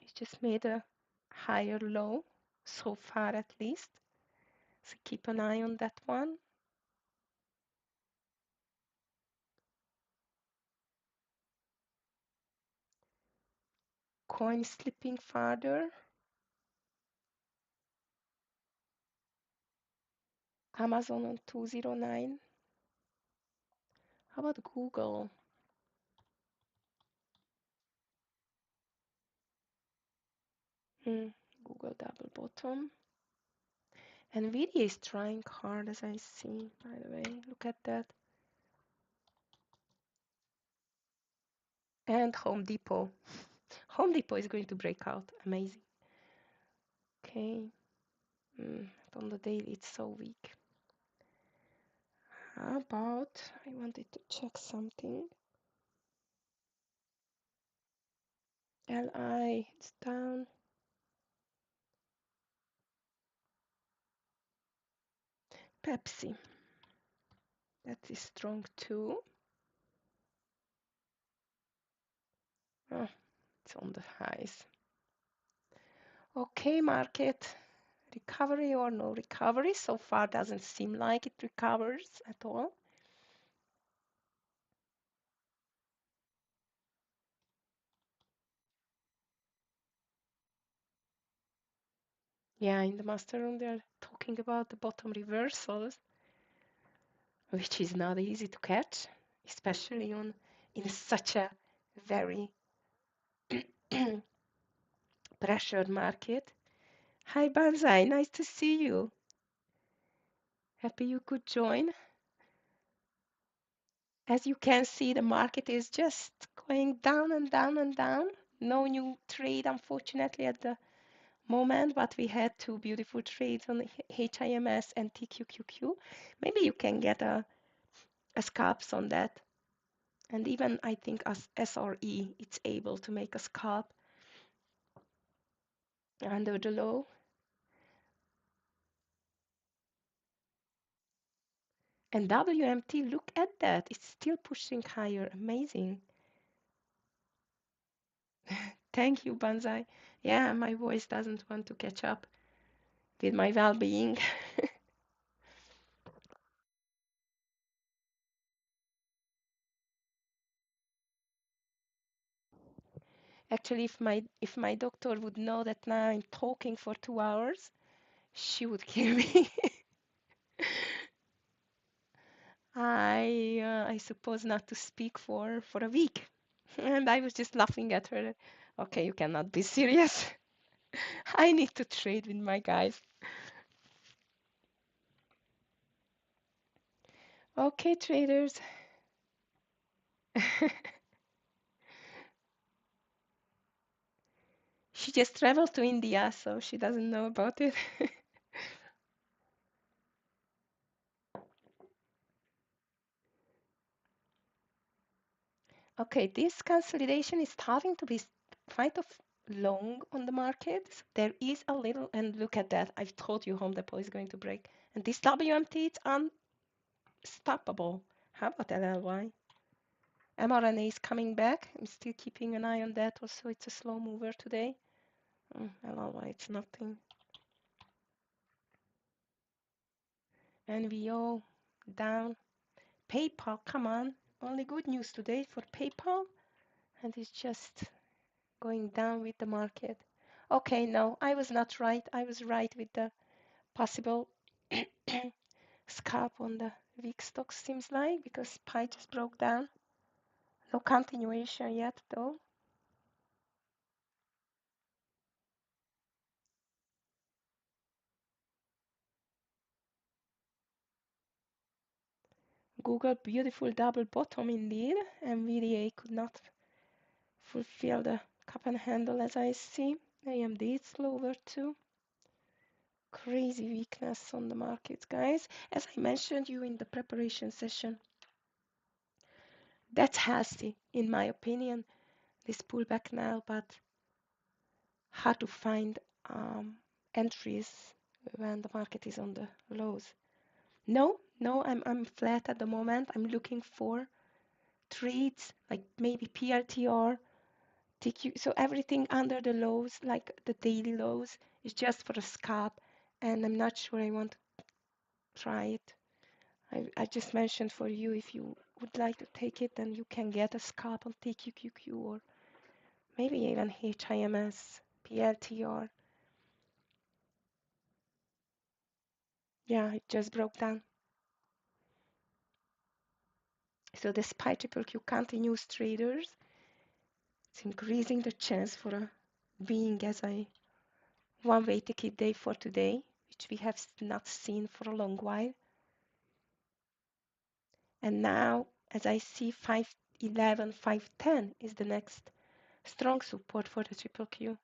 It just made a higher low so far, at least. So keep an eye on that one. Coin slipping further. Amazon on 209. How about Google? Google double bottom. Nvidia is trying hard, as I see, by the way. Look at that. And Home Depot. Home Depot is going to break out. Amazing. Okay. On the daily, it's so weak. How about, I wanted to check something. LI, it's down. Pepsi, that is strong too. Oh, it's on the highs. Okay, market. Recovery or no recovery? So far doesn't seem like it recovers at all. Yeah, in the master room they're talking about the bottom reversals, which is not easy to catch, especially in such a very pressured market. Hi Banzai, nice to see you. Happy you could join. As you can see, the market is just going down and down and down. No new trade, unfortunately, at the moment, but we had two beautiful trades on HIMS and TQQQ. Maybe you can get a scalps on that. And even I think as SRE, it's able to make a scalp under the low. And WMT, look at that. It's still pushing higher. Amazing. Thank you, Banzai. Yeah, my voice doesn't want to catch up with my well-being. Actually, if my doctor would know that now I'm talking for 2 hours, she would kill me. I suppose not to speak for a week. And I was just laughing at her. Okay, you cannot be serious. I need to trade with my guys. Okay, traders. She just traveled to India, so she doesn't know about it. Okay, this consolidation is starting to be quite of long on the market. So there is a little, and look at that. I've told you Home Depot is going to break. And this WMT, it's unstoppable. How about LLY? mRNA is coming back. I'm still keeping an eye on that. Also, it's a slow mover today. LLY, it's nothing. NVO down. PayPal, come on. Only good news today for PayPal. And it's just going down with the market. Okay, no, I was not right. I was right with the possible scalp on the weak stocks, seems like, because Pi just broke down. No continuation yet, though. Google, beautiful double bottom indeed. NVDA could not fulfill the cup and handle as I see. AMD is slower too. Crazy weakness on the markets, guys. As I mentioned you in the preparation session, that's healthy, in my opinion, this pullback now, but hard to find entries when the market is on the lows. No, I'm flat at the moment. I'm looking for trades like maybe PLTR, TQ. So everything under the lows, like the daily lows, is just for a scalp, and I'm not sure I want to try it. I just mentioned for you if you would like to take it, then you can get a scalp on TQQQ or maybe even HIMS, PLTR. Yeah, it just broke down. So the SPY triple Q continues traders. It's increasing the chance for a being as a one-way ticket day for today, which we have not seen for a long while. And now, as I see, 511, 510 is the next strong support for the triple Q.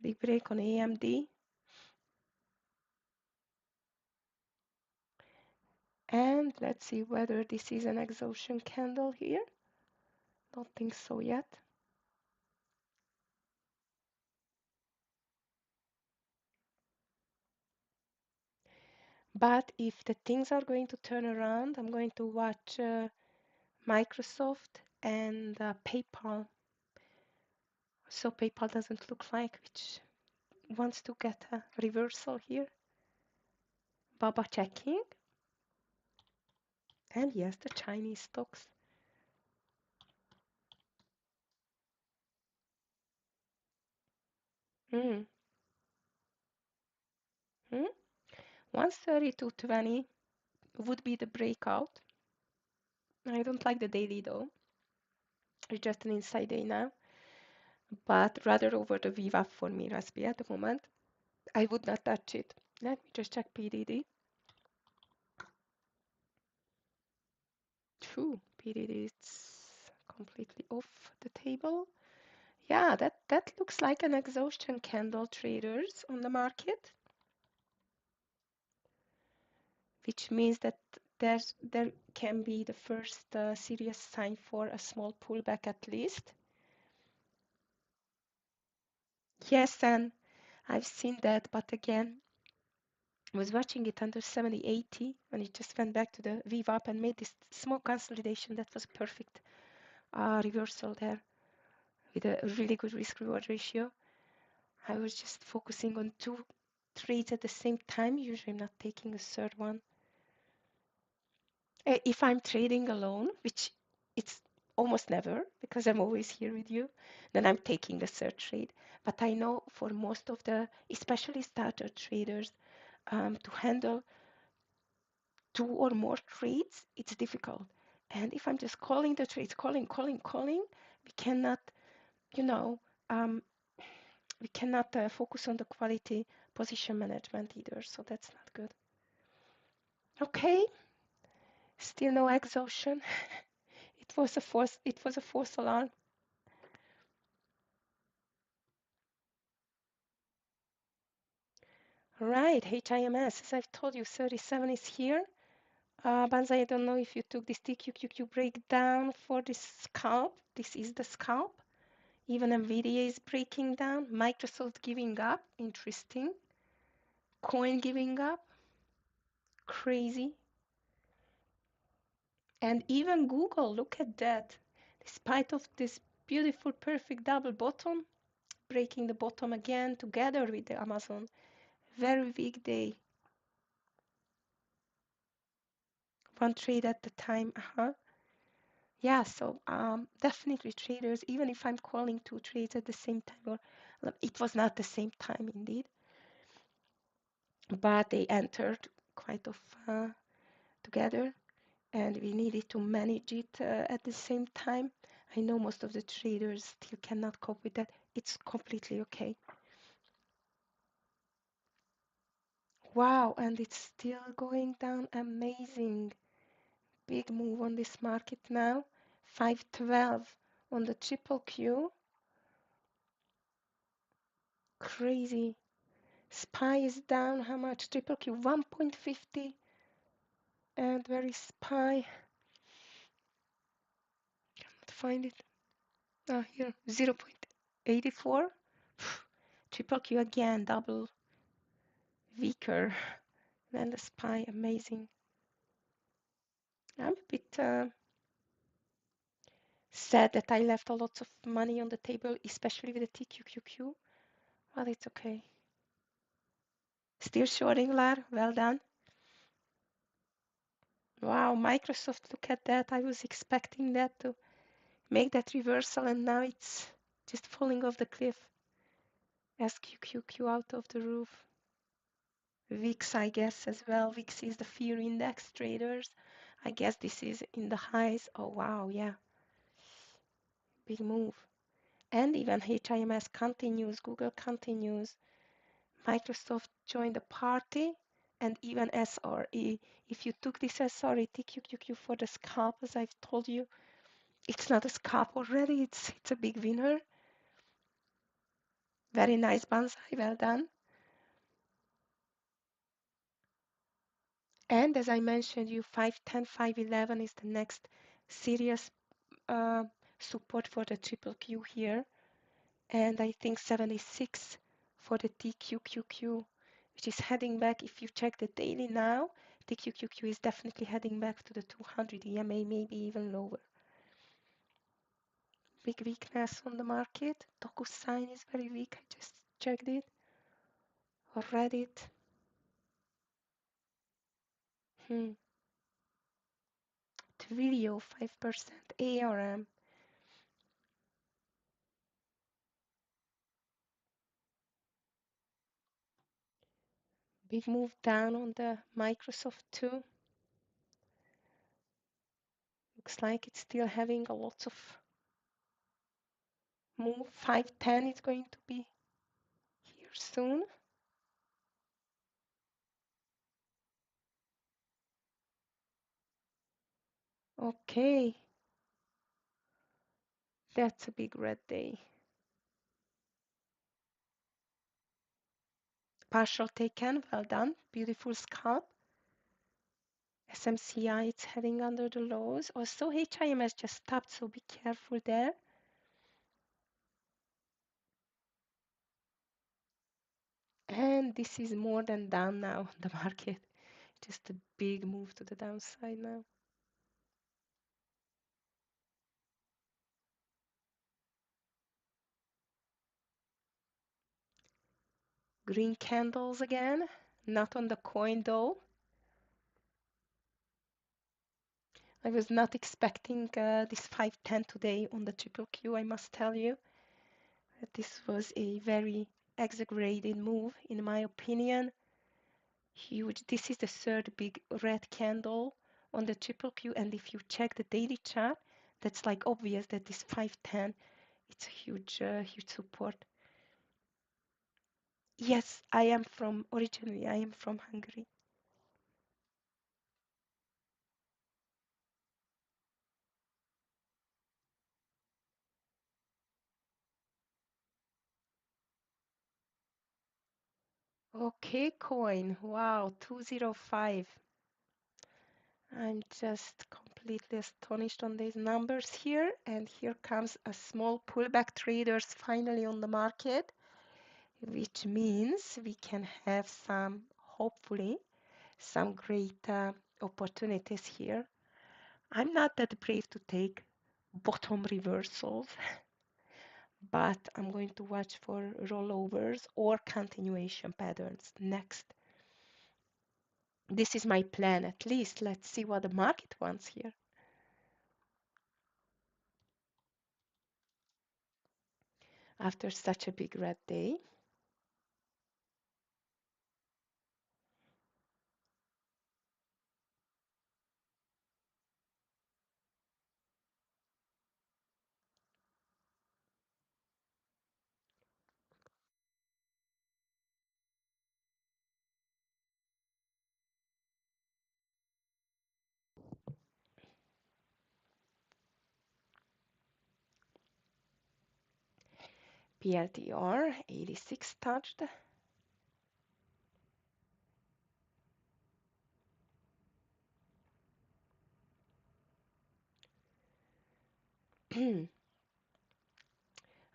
Big break on AMD. And let's see whether this is an exhaustion candle here. Don't think so yet. But if the things are going to turn around, I'm going to watch Microsoft and PayPal. So PayPal doesn't look like which wants to get a reversal here. Baba checking. And yes, the Chinese stocks. Mm. Mm. 132.20 would be the breakout. I don't like the daily though. It's just an inside day now. But rather over the VWAP for me, Raspi, at the moment. I would not touch it. Let me just check PDD. Phew, PDD is completely off the table. Yeah, that looks like an exhaustion candle, traders, on the market, which means that there can be the first serious sign for a small pullback at least. Yes, and I've seen that, but again, I was watching it under 70.80 when it just went back to the VWAP and made this small consolidation. That was perfect reversal there with a really good risk-reward ratio. I was just focusing on two trades at the same time. Usually I'm not taking a third one. If I'm trading alone, which it's almost never because I'm always here with you, then I'm taking the third trade. But I know for most of the, especially starter traders, to handle two or more trades, it's difficult. And if I'm just calling the trades, calling, we cannot, you know, um, we cannot focus on the quality position management either. So that's not good. Okay, still no exhaustion. It was a false alarm. Right, HIMS, as I've told you, 37 is here. Banzai, I don't know if you took this TQQQ breakdown for this scalp. This is the scalp. Even NVIDIA is breaking down. Microsoft giving up. Interesting. Coin giving up. Crazy. And even Google, look at that. Despite of this beautiful, perfect double bottom, breaking the bottom again together with the Amazon. Very big day. One trade at the time. Yeah, so definitely traders, even if I'm calling two trades at the same time, or it was not the same time indeed, but they entered quite of together and we needed to manage it at the same time. I know most of the traders still cannot cope with that. It's completely okay. Wow, and it's still going down. Amazing. Big move on this market now. 512 on the triple Q. Crazy. SPY is down how much? Triple Q 1.50. And where is SPY? Can't find it. Ah, here 0.84. Triple Q again, double weaker than the SPY. Amazing. I'm a bit sad that I left a lot of money on the table, especially with the TQQQ. Well, it's okay. Still shorting, Lar. Well done. Wow, Microsoft, look at that. I was expecting that to make that reversal, and now it's just falling off the cliff. SQQQ out of the roof. VIX, I guess, as well. VIX is the fear index traders. I guess this is in the highs. Oh, wow, yeah, big move. And even HIMS continues, Google continues, Microsoft joined the party, and even SRE. If you took this SRE TQQQ for the scalp, as I've told you, it's not a scalp already, it's a big winner. Very nice, Banzai, well done. And as I mentioned, you 510, 511 is the next serious uh, support for the triple Q here. And I think 76 for the TQQQ, which is heading back. If you check the daily now, TQQQ is definitely heading back to the 200 EMA, maybe even lower. Big weakness on the market. DocuSign is very weak. I just checked it. Reddit. Twilio 5%. ARM. Big move down on the Microsoft too. Looks like it's still having a lot of move. 510 is going to be here soon. Okay, that's a big red day. Partial taken, well done. Beautiful scalp. SMCI, it's heading under the lows. Also, HIMS just stopped, so be careful there. And this is more than down now, the market. Just a big move to the downside now. Green candles again. Not on the coin though. I was not expecting this 510 today on the triple Q, I must tell you. This was a very exaggerated move, in my opinion. Huge. This is the third big red candle on the triple Q, and if you check the daily chart, that's like obvious that this 510, it's a huge support. Yes, originally I am from Hungary. Okay, coin. Wow, 205. I'm just completely astonished on these numbers here. And here comes a small pullback traders finally on the market, which means we can have hopefully, some great opportunities here. I'm not that brave to take bottom reversals, but I'm going to watch for rollovers or continuation patterns next. This is my plan, at least. Let's see what the market wants here. After such a big red day. PLTR 86 touched.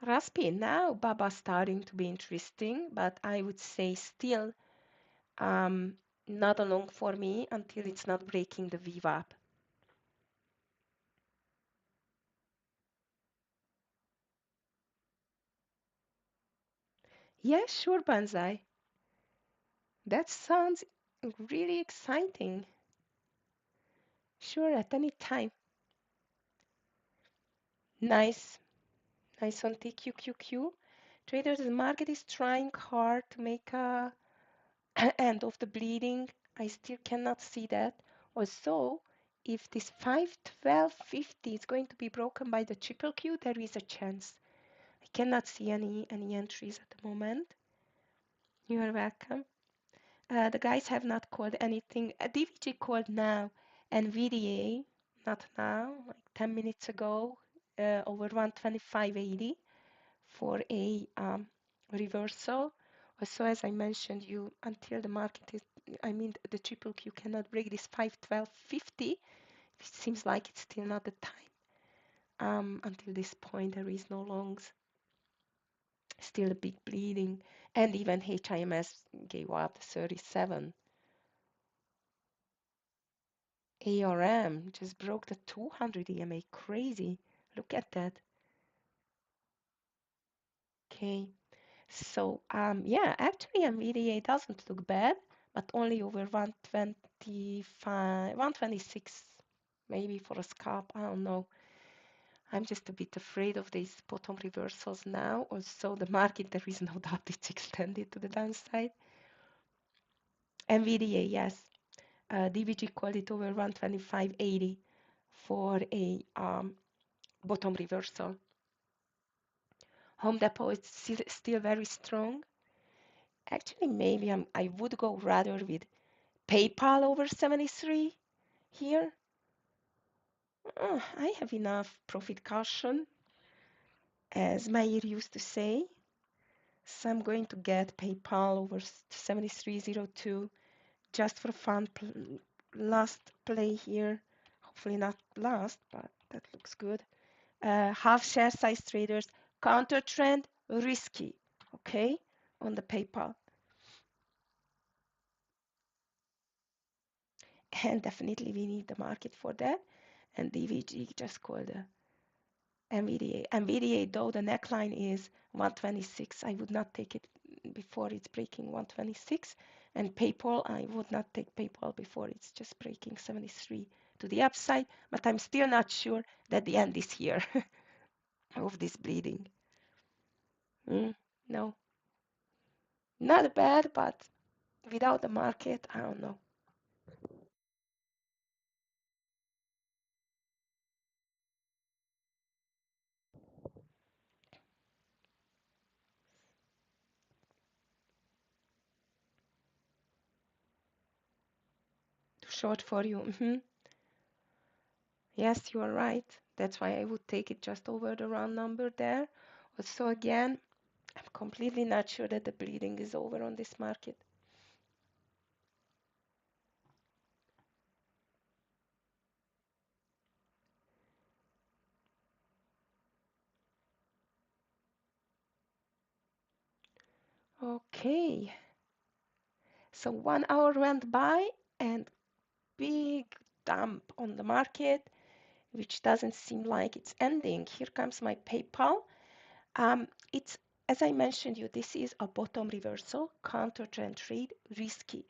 Raspi, now Baba starting to be interesting, but I would say still not a long for me until it's not breaking the VWAP. Yeah, sure, Banzai. That sounds really exciting. Sure, at any time. Nice. Nice on TQQQ. Traders, the market is trying hard to make a end of the bleeding. I still cannot see that. Also, if this 512.50 is going to be broken by the triple Q, there is a chance. I cannot see any entries at the moment. You are welcome. The guys have not called anything. DVG called now, and VDA, not now, like 10 minutes ago, over 125.80 for a reversal. Also, as I mentioned, you until the market is, I mean, the triple Q cannot break this 512.50. It seems like it's still not the time. Until this point, there is no longs. Still a big bleeding, and even HIMS gave up 37. ARM just broke the 200 EMA. Crazy. Look at that. Okay. So, yeah, actually, NVDA doesn't look bad, but only over 125, 126, maybe for a scalp. I don't know. I'm just a bit afraid of these bottom reversals now. Also, the market, there is no doubt it's extended to the downside. NVDA, yes. DVG called it over 125.80 for a bottom reversal. Home Depot is still very strong. Actually, maybe I would go rather with PayPal over 73 here. I have enough profit caution, as Mayer used to say. So I'm going to get PayPal over 73.02 just for fun. Last play here. Hopefully not last, but that looks good. Half share size traders, counter trend, risky. Okay, on the PayPal. And definitely we need the market for that. And DVG just called NVDA. NVDA, though the neckline is 126, I would not take it before it's breaking 126. And PayPal, I would not take PayPal before it's just breaking 73 to the upside. But I'm still not sure that the end is here of this bleeding. No, not bad, but without the market, I don't know. Too short for you. Yes, you are right. That's why I would take it just over the round number there. Also, again, I'm completely not sure that the bleeding is over on this market. Okay. So 1 hour went by and big dump on the market, which doesn't seem like it's ending. Here comes my PayPal. It's, as I mentioned you, this is a bottom reversal, counter trend trade, risky,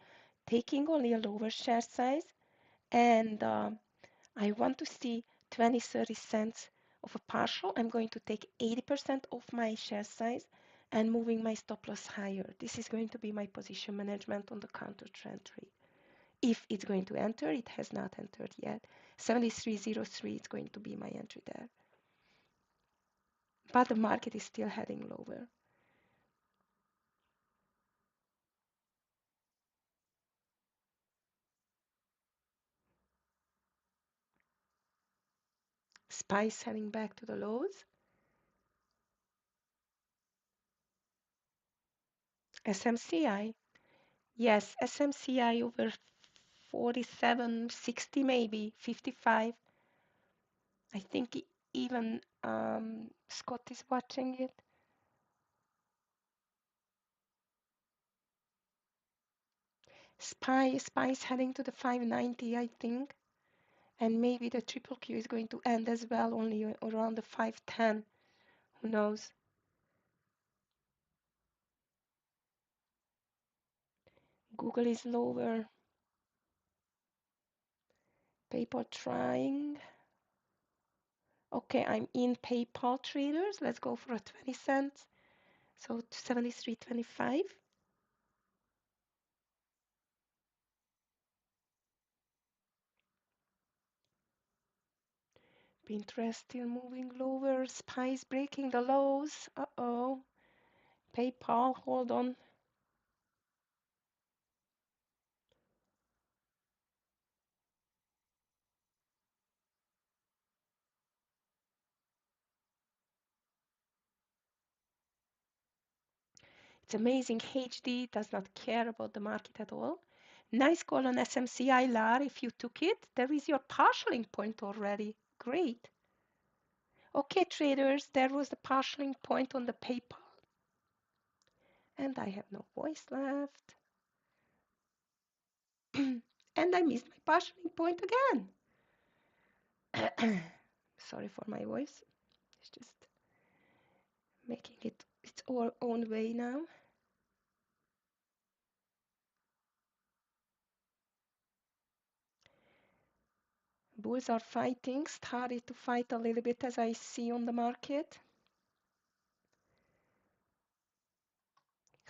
taking only a lower share size, and I want to see 20, 30 cents of a partial. I'm going to take 80% of my share size and moving my stop loss higher. This is going to be my position management on the counter trend trade. If it's going to enter, it has not entered yet. 73.03 is going to be my entry there. But the market is still heading lower. SPY heading back to the lows. SMCI. Yes, SMCI over 47, 60 maybe, 55. I think even Scott is watching it. SPY is heading to the 590, I think. And maybe the triple Q is going to end as well, only around the 510. Who knows? Google is lower. PayPal trying. Okay, I'm in PayPal traders. Let's go for a 20 cents. So 73.25. Pinterest still moving lower. Spice breaking the lows. Uh-oh. PayPal, hold on. It's amazing. HD does not care about the market at all. Nice call on SMCI, Lar. If you took it, there is your partialing point already. Great. Okay, traders, there was the partialing point on the PayPal. And I have no voice left. And I missed my partialing point again. Sorry for my voice. It's just making it its own way now. Bulls are fighting, started to fight a little bit as I see on the market.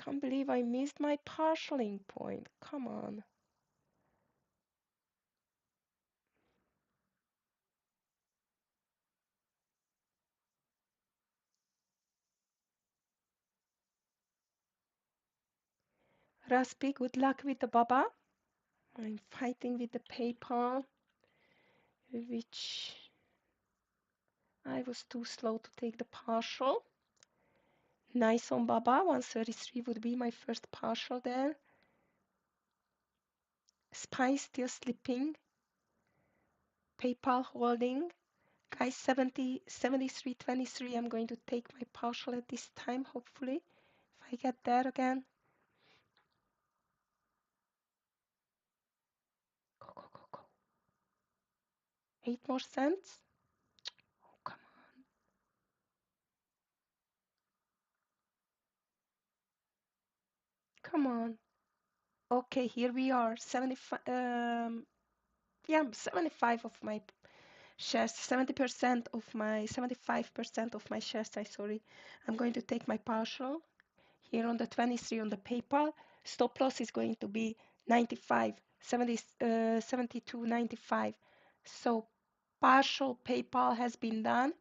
Can't believe I missed my partialing point. Come on. Raspi, good luck with the Baba. I'm fighting with the PayPal, which I was too slow to take the partial. Nice on Baba, 133 would be my first partial there. SPY still slipping. PayPal holding. Guys, 70, 73.23. I'm going to take my partial at this time, hopefully. If I get there again. Go, go, go, go. 8 more cents. Oh, come on. Come on. Okay, here we are. 75. Yeah, 75 of my shares, 70% of my 75% of my shares. Sorry, I'm going to take my partial here on the 23 on the PayPal. Stop loss is going to be 95, 70, 72, 95. So partial PayPal has been done.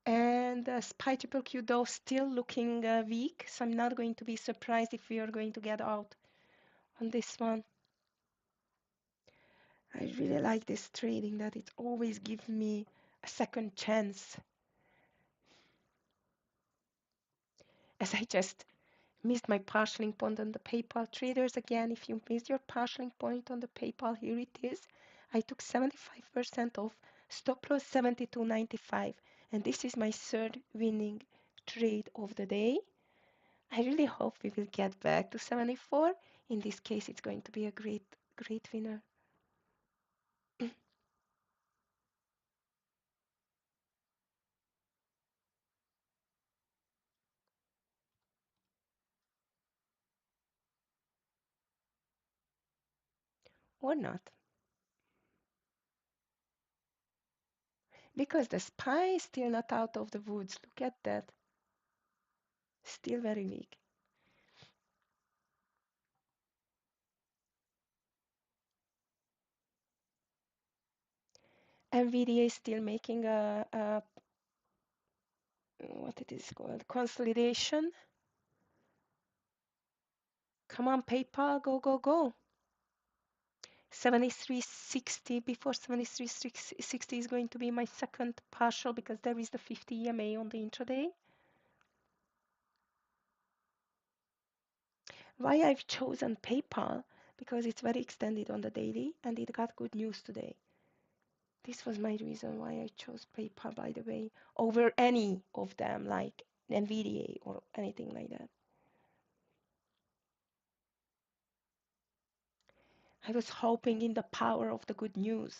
And SPY triple Q though still looking weak, so I'm not going to be surprised if we are going to get out on this one. I really like this trading, that it always gives me a second chance. As I just missed my partialing point on the PayPal. Traders, again, if you missed your partialing point on the PayPal, here it is. I took 75% off, stop loss 72.95, and this is my third winning trade of the day. I really hope we will get back to 74. In this case, it's going to be a great winner. Or not. Because the SPY is still not out of the woods. Look at that. Still very weak. NVIDIA is still making a what it is called, consolidation. Come on, PayPal, go, go, go. 73.60, before 73.60 is going to be my second partial because there is the 50 EMA on the intraday. Why I've chosen PayPal? Because it's very extended on the daily and it got good news today. This was my reason why I chose PayPal, by the way, over any of them like NVIDIA or anything like that. I was hoping in the power of the good news.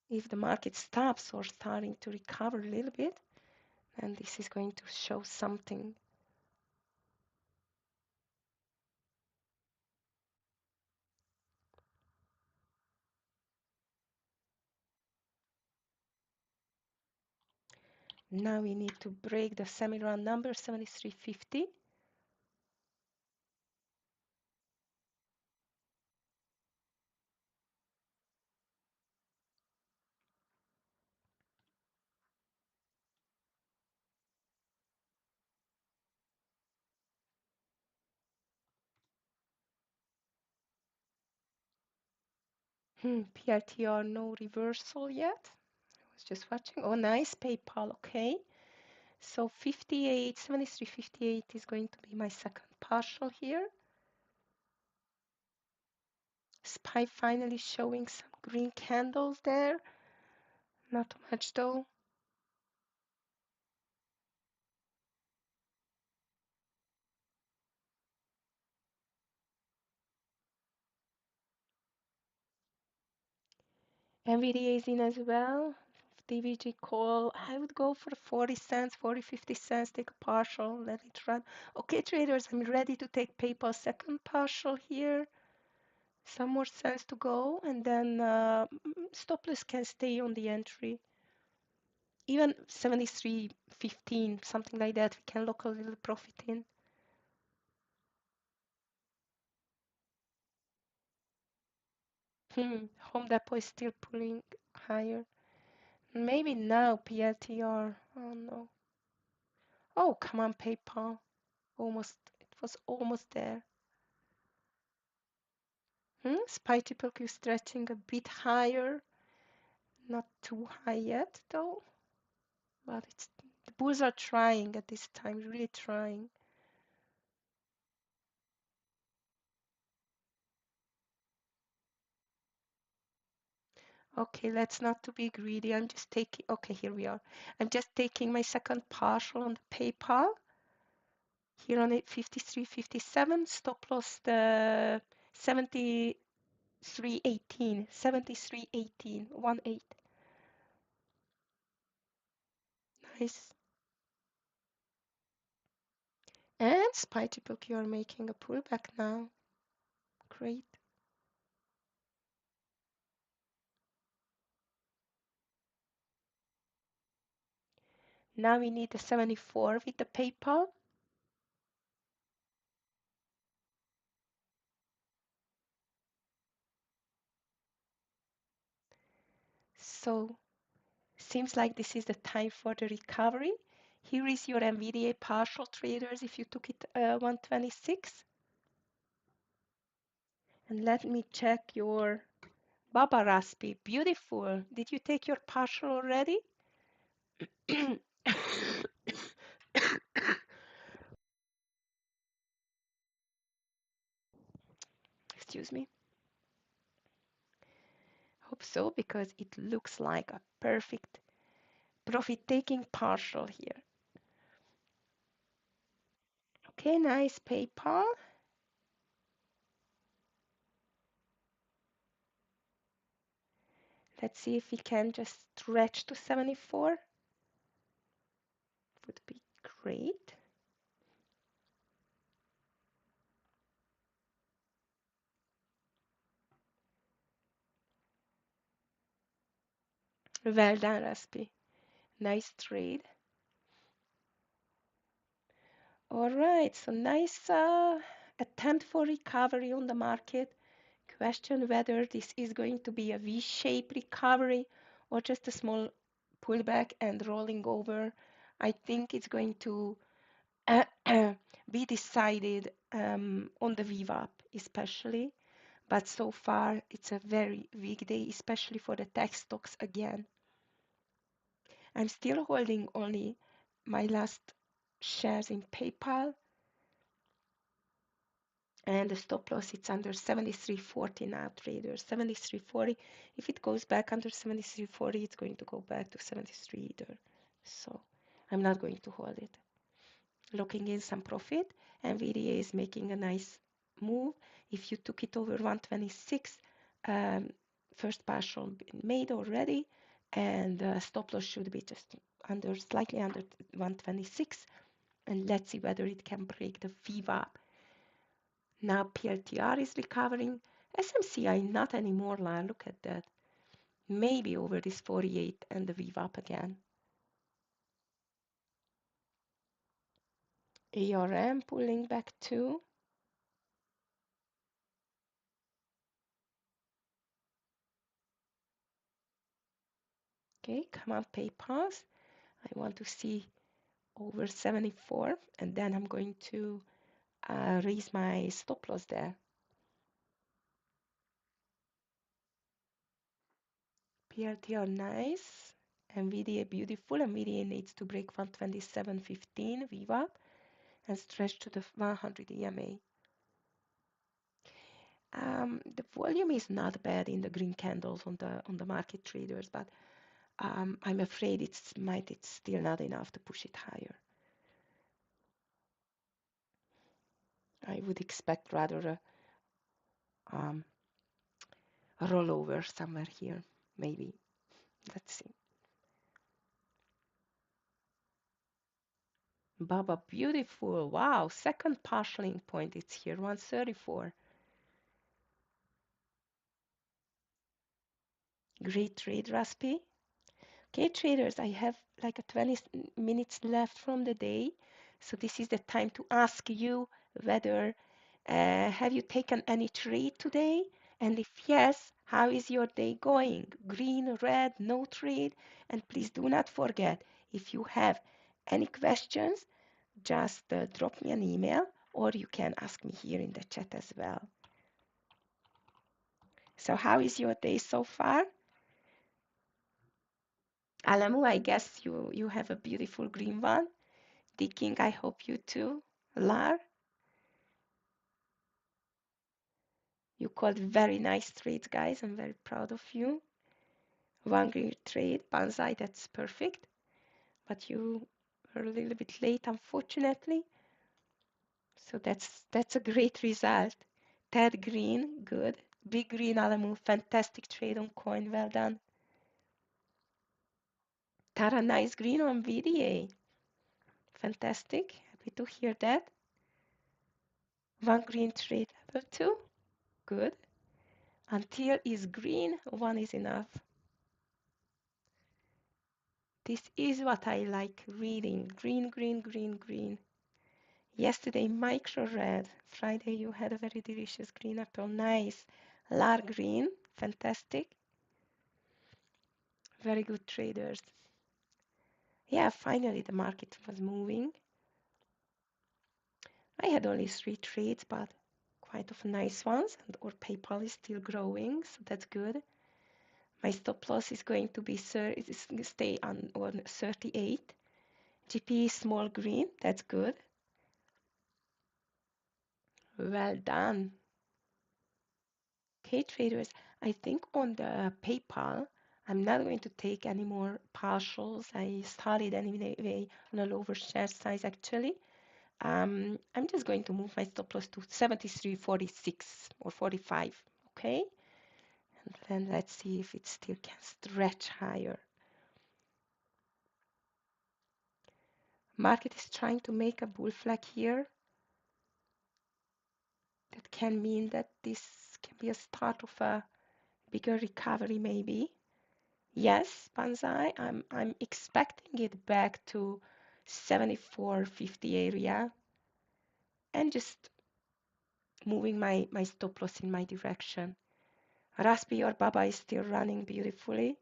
If the market stops or starting to recover a little bit, then this is going to show something. Now we need to break the semi-round number 73.50. PRTR, no reversal yet. I was just watching. Oh, nice. PayPal, okay. So 58, 73.58 is going to be my second partial here. SPY finally showing some green candles there. Not much though. NVIDIA is in as well. DVG call. I would go for 40 cents, 40, 50 cents, take a partial, let it run. Okay, traders, I'm ready to take PayPal second partial here. Some more cents to go, and then stop loss can stay on the entry. Even 73.15, something like that, we can lock a little profit in. Home Depot is still pulling higher. Maybe now PLTR. Oh no. Oh, come on, PayPal. Almost, it was almost there. SPY triple Q stretching a bit higher. Not too high yet though. But it's the bulls are trying at this time, really trying. Okay, let's not to be greedy. I'm just taking, okay, here we are. I'm just taking my second partial on the PayPal. Here on it, 53.57. Stop loss the 73.18. 73.18. 1.8. Nice. And SPY triple Q are making a pullback now. Great. Now we need the 74 with the PayPal. So seems like this is the time for the recovery. Here is your NVDA partial traders if you took it 126. And let me check your Baba Raspi. Beautiful. Did you take your partial already? Excuse me. Hope so, because it looks like a perfect profit-taking partial here. Okay, nice PayPal. Let's see if we can just stretch to 74. Would be great. Well done, Raspi. Nice trade. All right, so nice attempt for recovery on the market. Question whether this is going to be a V-shaped recovery or just a small pullback and rolling over. I think it's going to be decided on the VWAP especially, but so far it's a very weak day, especially for the tech stocks again. I'm still holding only my last shares in PayPal, and the stop loss it's under 73.40 now, traders. 73.40. If it goes back under 73.40, it's going to go back to 73 either. So I'm not going to hold it. Looking in some profit, NVIDIA is making a nice move. If you took it over 126, first partial made already, and stop loss should be just under, slightly under 126. And let's see whether it can break the VWAP. Now PLTR is recovering. SMCI not anymore, La. Look at that. Maybe over this 48 and the VWAP again. ARM pulling back too. Okay, come on, PayPal. I want to see over 74, and then I'm going to raise my stop loss there. TLT are nice. NVIDIA beautiful. NVIDIA needs to break 127.15 VWAP and stretch to the 100 EMA. The volume is not bad in the green candles on the market traders, but I'm afraid it's still not enough to push it higher. I would expect rather a rollover somewhere here, maybe. Let's see. Baba, beautiful. Wow, second partialing point. It's here, 134. Great trade, Raspi. Okay, traders, I have like a 20 minutes left from the day. So this is the time to ask you whether have you taken any trade today? And if yes, how is your day going? Green, red, no trade? And please do not forget, if you have any questions, just drop me an email or you can ask me here in the chat as well. So how is your day so far? Alamu, I guess you have a beautiful green one. Diking, I hope you too. Lar, you called very nice trades, guys. I'm very proud of you. One green trade, Banzai, that's perfect. But you were a little bit late, unfortunately. So that's a great result. Ted Green, good. Big Green Alamu, fantastic trade on coin, well done. Tara, nice green on VDA. Fantastic, happy to hear that. One green trade level 2, good. Until is green, one is enough. This is what I like reading. Green, green, green, green. Yesterday, micro red. Friday, you had a very delicious green apple. Nice. Lar green. Fantastic. Very good traders. Yeah, finally the market was moving. I had only 3 trades, but quite of nice ones. And our PayPal is still growing, so that's good. My stop loss is going to be stay on 38. GP is small green. That's good. Well done. Okay, traders, I think on the PayPal, I'm not going to take any more partials. I started anyway on a lower share size actually. I'm just going to move my stop loss to 73.46 or 45, okay? And then let's see if it still can stretch higher. Market is trying to make a bull flag here. That can mean that this can be a start of a bigger recovery maybe. Yes, Banzai, I'm expecting it back to 74.50 area and just moving my stop loss in my direction. Raspi or Baba is still running beautifully.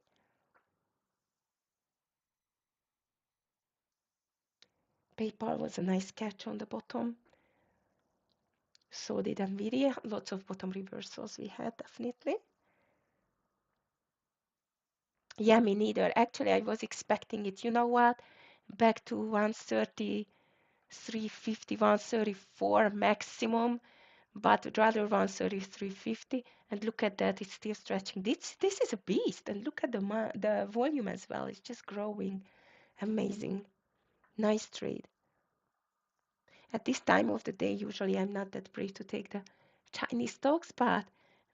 PayPal was a nice catch on the bottom. So did NVIDIA. Lots of bottom reversals we had, definitely. Yeah, me neither. Actually, I was expecting it. You know what? Back to 130, 350, 134 maximum, but rather 133.50. And look at that, it's still stretching. This is a beast. And look at the volume as well. It's just growing. Amazing. Nice trade. At this time of the day, usually I'm not that brave to take the Chinese stocks, but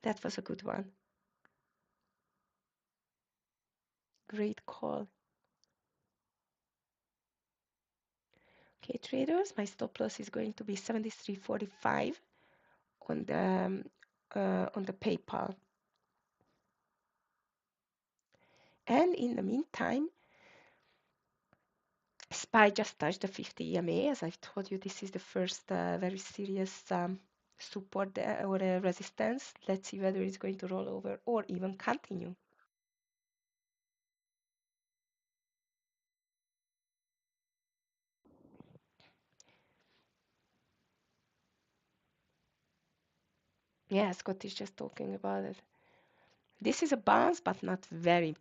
that was a good one. Great call. Okay, traders, my stop loss is going to be 73.45 on the PayPal. And in the meantime, SPY just touched the 50 EMA. As I've told you, this is the first very serious support or resistance. Let's see whether it's going to roll over or even continue. Yeah, Scott is just talking about it. This is a bounce, but not very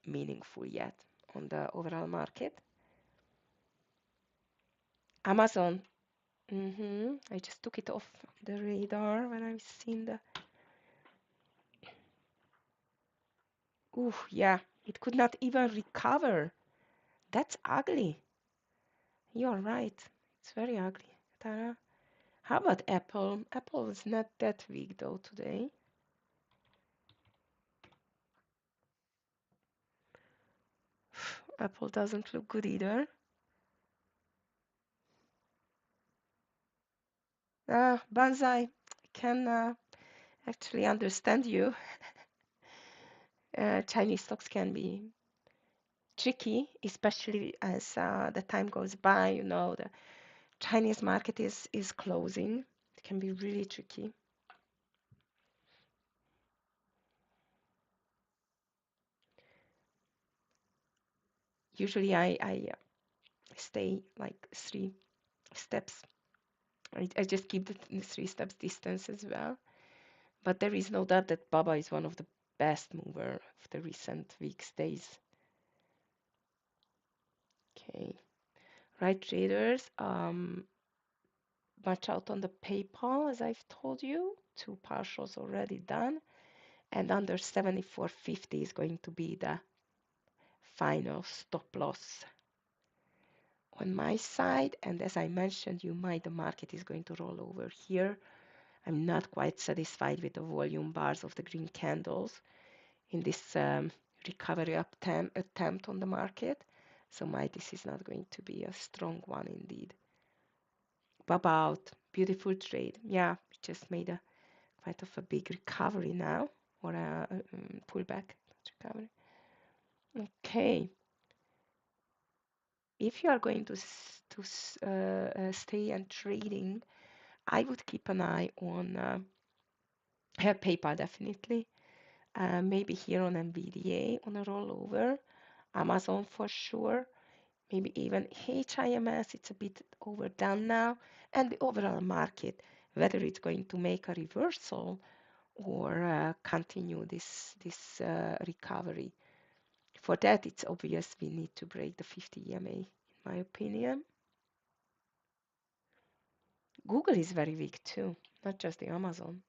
meaningful yet on the overall market. Amazon. I just took it off the radar when I've seen the. Ooh, yeah, it could not even recover. That's ugly. You're right. It's very ugly, Tara. How about Apple? Apple is not that weak though today. Apple doesn't look good either. Banzai, I can actually understand you. Chinese stocks can be tricky, especially as the time goes by. You know, the Chinese market is closing. It can be really tricky. Usually, I stay like 3 steps. I just keep the 3 steps distance as well. But there is no doubt that Baba is one of the best mover of the recent weeks, days. Okay, right, traders. Watch out on the PayPal, as I've told you. 2 partials already done, and under 74.50 is going to be the final stop loss on my side. And as I mentioned, the market is going to roll over here. I'm not quite satisfied with the volume bars of the green candles in this recovery attempt on the market. So this is not going to be a strong one indeed. Bob out, beautiful trade. Yeah, we just made a quite of a big recovery now, or a pullback recovery. Okay, if you are going to stay and trading, I would keep an eye on PayPal definitely. Maybe here on NVDA on a rollover, Amazon for sure, maybe even HIMS, it's a bit overdone now, and the overall market, whether it's going to make a reversal or continue this recovery. For that, it's obvious we need to break the 50 EMA, in my opinion. Google is very weak too, not just the Amazon.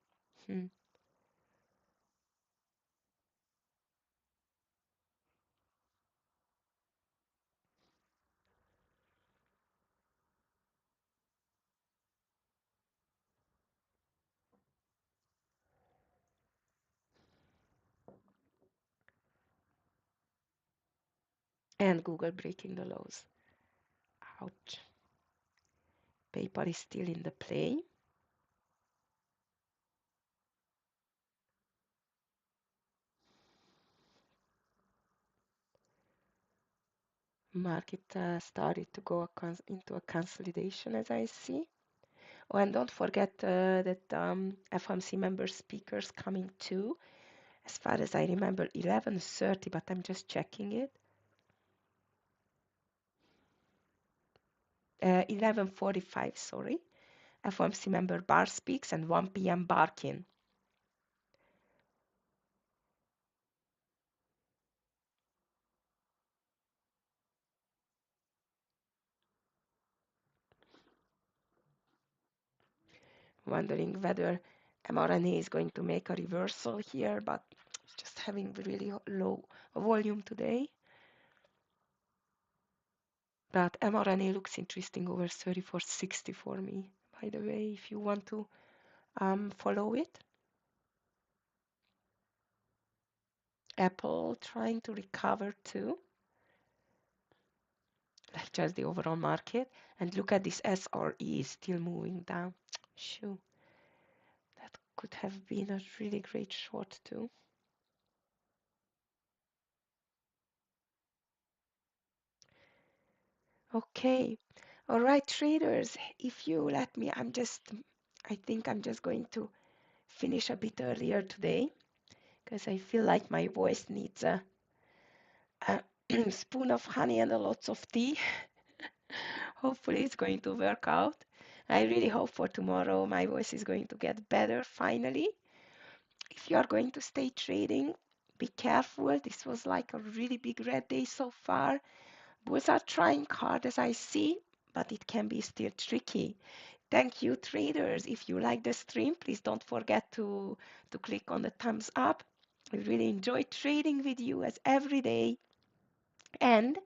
And Google breaking the lows. Ouch. PayPal is still in the play. Market started to go into a consolidation, as I see. Oh, and don't forget that FOMC member speakers coming too. As far as I remember, 11:30, but I'm just checking it. 11:45, sorry. FOMC member Bar speaks and 1 p.m. Barkin. Wondering whether mRNA is going to make a reversal here, but it's just having really low volume today. But mRNA looks interesting over 34.60 for me, by the way, if you want to follow it. Apple trying to recover too, like just the overall market. And look at this SRE still moving down. Shoo, that could have been a really great short too. Okay, all right, traders, if you let me, I think I'm just going to finish a bit earlier today because I feel like my voice needs a spoon of honey and a lots of tea. Hopefully it's going to work out. I really hope for tomorrow my voice is going to get better finally. If you are going to stay trading, Be careful. This was like a really big red day so far. Bulls are trying hard as I see, but it can be still tricky. Thank you, traders. If you like the stream, please don't forget to click on the thumbs up. I really enjoy trading with you as every day. And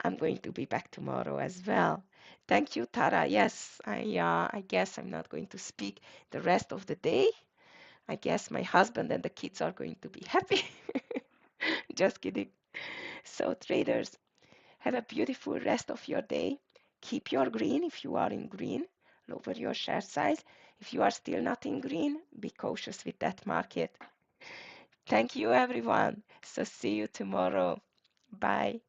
I'm going to be back tomorrow as well. Thank you, Tara. Yes, I guess I'm not going to speak the rest of the day. I guess my husband and the kids are going to be happy. Just kidding. So, traders, have a beautiful rest of your day. Keep your green if you are in green. Lower your share size. If you are still not in green, be cautious with that market. Thank you, everyone. So, see you tomorrow. Bye.